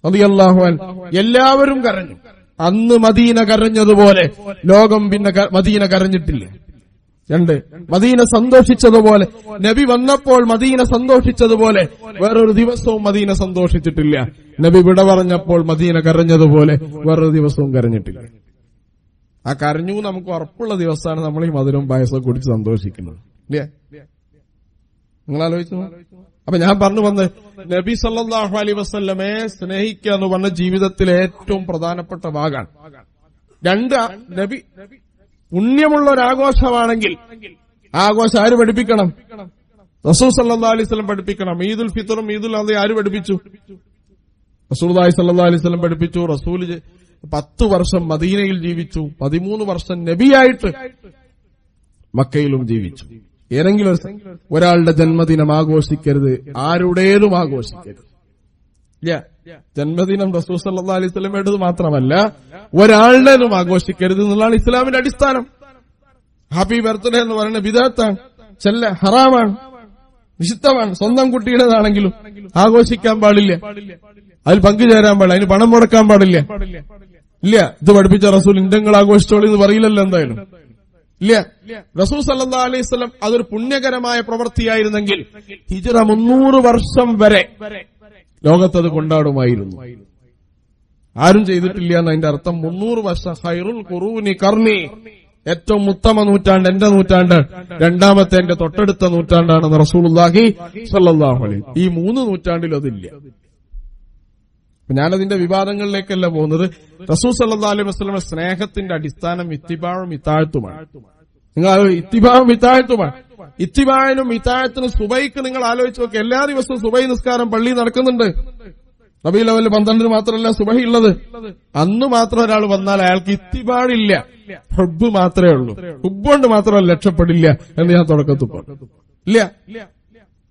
റളിയല്ലാഹു അൻഹു. എല്ലാവരും കരഞ്ഞു. അന്ന് മദീന കരഞ്ഞതുപോലെ ലോകം പിന്നെ മദീന കരഞ്ഞിട്ടില്ല. 2, മദീന സന്തോഷിച്ചതുപോലെ നബി വന്നപ്പോൾ മദീന സന്തോഷിച്ചതുപോലെ വേറൊരു ദിവസവും മദീന സന്തോഷിച്ചിട്ടില്ല. നബി വിട പറഞ്ഞപ്പോൾ മദീന കരഞ്ഞതുപോലെ വേറൊരു ദിവസവും കരഞ്ഞിട്ടില്ല. ആ കരഞ്ഞു നമുക്ക് ഉറപ്പുള്ള ദിവസമാണ് നമ്മൾ ഈ മധുരവും പായസവും കുടിച്ച് സന്തോഷിക്കുന്നത്. ഇല്ലേ? നിങ്ങൾ ആലോചിച്ചു. അപ്പൊ ഞാൻ പറഞ്ഞു വന്ന് നബി സല്ലല്ലാഹു അലൈഹി വസല്ലമയെ സ്നേഹിക്കുക എന്ന് പറഞ്ഞ ജീവിതത്തിലെ ഏറ്റവും പ്രധാനപ്പെട്ട ഭാഗമാണ്. രണ്ട്, നബി പുണ്യമുള്ള ഒരാഘോഷമാണെങ്കിൽ ആഘോഷം ആര് പഠിപ്പിക്കണം? റസൂൽ സല്ലല്ലാഹു അലൈഹി വസല്ലം പഠിപ്പിക്കണം. ഈദുൽ ഫിത്തറും ഈദുൽ അദ്ഹ ആര് പഠിപ്പിച്ചു? റസൂലുള്ളാഹി സല്ലല്ലാഹു അലൈഹി വസല്ലം പഠിപ്പിച്ചു. റസൂൽ 10 വർഷം മദീനയിൽ ജീവിച്ചു, 13 വർഷം നബിയായിട്ട് മക്കയിലും ജീവിച്ചു. ഏതെങ്കിലും ഒരാളുടെ ജന്മദിനം ആഘോഷിക്കരുത്, ആരുടേതും ആഘോഷിക്കരുത്. ഇല്ല, ജന്മദിനം റസൂൽ സല്ലല്ലാഹു അലൈഹി വസല്ലമയുടേത് മാത്രമല്ല ഒരാളുടേതും ആഘോഷിക്കരുത് എന്നുള്ളതാണ് ഇസ്ലാമിന്റെ അടിസ്ഥാനം. ഹാപ്പി ബർത്ത്ഡേ എന്ന് പറയുന്നത് ബിദഅത്താണ്, ഹറാമാണ്, നിഷിദ്ധമാണ്. സ്വന്തം കുട്ടിയുടേതാണെങ്കിലും ആഘോഷിക്കാൻ പാടില്ല, അതിൽ പങ്കുചേരാൻ പാടില്ല, അതിന് പണം മുടക്കാൻ പാടില്ല. ഇല്ല, ഇത് പഠിപ്പിച്ച റസൂൽ ഇന്ത്യങ്ങൾ ആഘോഷിച്ചോളി എന്ന് പറയില്ലല്ലോ എന്തായാലും. ഇല്ല, റസൂൽ സല്ലല്ലാഹു അലൈഹി വസല്ലം അതൊരു പുണ്യകരമായ പ്രവൃത്തിയായിരുന്നെങ്കിൽ ഹിജ്റ 300 വർഷം വരെ ലോകത്തത് കൊണ്ടാടുമായിരുന്നു. ആരും ചെയ്തിട്ടില്ല എന്നതിന്റെ അർത്ഥം 300 വർഷം. ഖൈറുൽ ഖുറൂനി ഖർനി, ഏറ്റവും ഉത്തമ നൂറ്റാണ്ട് എന്റെ നൂറ്റാണ്ട്, രണ്ടാമത്തെ എന്റെ തൊട്ടടുത്ത നൂറ്റാണ്ടാണെന്ന് റസൂലുള്ളാഹി സ്വല്ലല്ലാഹു അലൈഹി. ഈ 3 നൂറ്റാണ്ടിൽ അതില്ല. ഞാനതിന്റെ വിവാദങ്ങളിലേക്കല്ല പോകുന്നത്. റസൂൽ സല്ലല്ലാഹു അലൈഹി വസല്ലം സ്നേഹത്തിന്റെ അടിസ്ഥാനം ഇത്തിബാഉം ഇതാഅത്തുമാണ്. നിങ്ങൾ ഇത്തിബാഉം ഇതാഅത്തുമാണ്. ഇത്തിബാഇനും ഇതാഅത്തിനും സുബൈക്ക് നിങ്ങൾ ആലോചിച്ച് നോക്കുക. എല്ലാ ദിവസവും സുബൈ നിസ്കാരം പള്ളിയിൽ നടക്കുന്നുണ്ട്. റബീഉൽ അവ്വൽ 12 മാത്രമല്ല സുബഹി ഉള്ളത്. അന്ന് മാത്രം ഒരാൾ വന്നാൽ അയാൾക്ക് ഇത്തിബാഇല്ല, ഹുബ്ബ് മാത്രമേ ഉള്ളൂ. ഹുബ്ബ് കൊണ്ട് മാത്രമല്ല രക്ഷപ്പെടില്ല എന്ന് ഞാൻ തുടക്കത്തിൽ പറഞ്ഞു. ഇല്ല,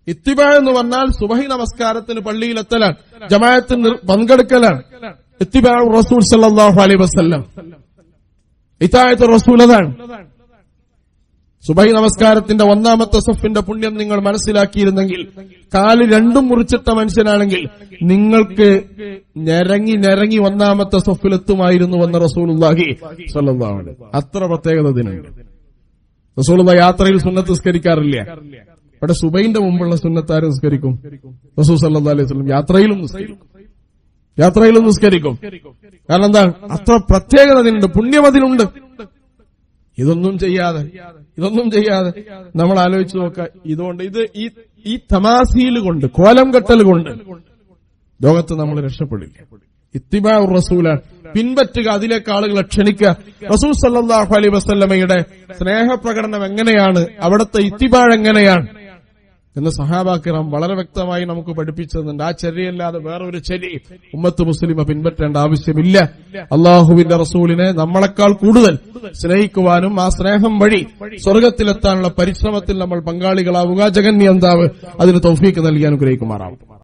ഇത്തിബാ എന്ന് പറഞ്ഞാൽ സുബഹി നമസ്കാരത്തിന് പള്ളിയിലെത്തലാണ്, ജമാഅത്തിന് പങ്കെടുക്കലാണ്. ഇത്തിബാ റസൂൽ സല്ലല്ലാഹു അലൈഹി വസല്ലം, ഇതാഅത്ത് റസൂൽ അതാണ്. സുബഹി നമസ്കാരത്തിന്റെ 1ാമത്തെ സഫിന്റെ പുണ്യം നിങ്ങൾ മനസ്സിലാക്കിയിരുന്നെങ്കിൽ, കാല് രണ്ടും മുറിച്ചിട്ട മനുഷ്യനാണെങ്കിൽ നിങ്ങൾക്ക് ഞരങ്ങി 1ാമത്തെ സഫിലെത്തുമായിരുന്നു എന്ന റസൂലുള്ളാഹി സ്വല്ലല്ലാഹു അലൈഹി വസല്ലം. അത്ര പ്രത്യേകത ഇതിനുണ്ട്. റസൂലുള്ളാഹി യാത്രയിൽ സുന്നത്ത് നിസ്കരിക്കാറില്ല. ഇവിടെ സുബൈന്റെ മുമ്പുള്ള സുന്നത്താര് നിസ്കരിക്കും? റസൂൽ സല്ലല്ലാഹു അലൈഹി വസല്ലം യാത്രയിലും നിസ്കരിക്കും. കാരണം എന്താണ്? അത്ര പ്രത്യേകത അതിനുണ്ട്, പുണ്യം അതിനുണ്ട്. ഇതൊന്നും ചെയ്യാതെ നമ്മൾ ആലോചിച്ച് നോക്കുക. ഇതുകൊണ്ട് ഈ തമാസീൽ കൊണ്ട്, കോലം കെട്ടൽ കൊണ്ട് ലോകത്ത് നമ്മൾ രക്ഷപ്പെടില്ല. ഇത്തിബാ റസൂലാണ്, പിൻപറ്റുക, അതിലേക്ക് ആളുകളെ ക്ഷണിക്കുക. റസൂൽ സല്ലല്ലാഹു അലൈഹി വസല്ലമയുടെ സ്നേഹപ്രകടനം എങ്ങനെയാണ്, അവിടുത്തെ ഇത്തിബാ എങ്ങനെയാണ് എന്ന് സഹാബാക്കിറാം വളരെ വ്യക്തമായി നമുക്ക് പഠിപ്പിച്ചതുണ്ട്. ആ ചര്യല്ലാതെ വേറൊരു ചര്യ ഉമ്മത്ത് മുസ്ലിമ പിൻപറ്റേണ്ട ആവശ്യമില്ല. അള്ളാഹുവിന്റെ റസൂലിനെ നമ്മളെക്കാൾ കൂടുതൽ സ്നേഹിക്കുവാനും ആ സ്നേഹം വഴി സ്വർഗത്തിലെത്താനുള്ള പരിശ്രമത്തിൽ നമ്മൾ പങ്കാളികളാവുക. ജഗന്യന്താവ് അതിന് തൗഫീക്ക് നൽകി അനുഗ്രഹിക്കുമാറാവും.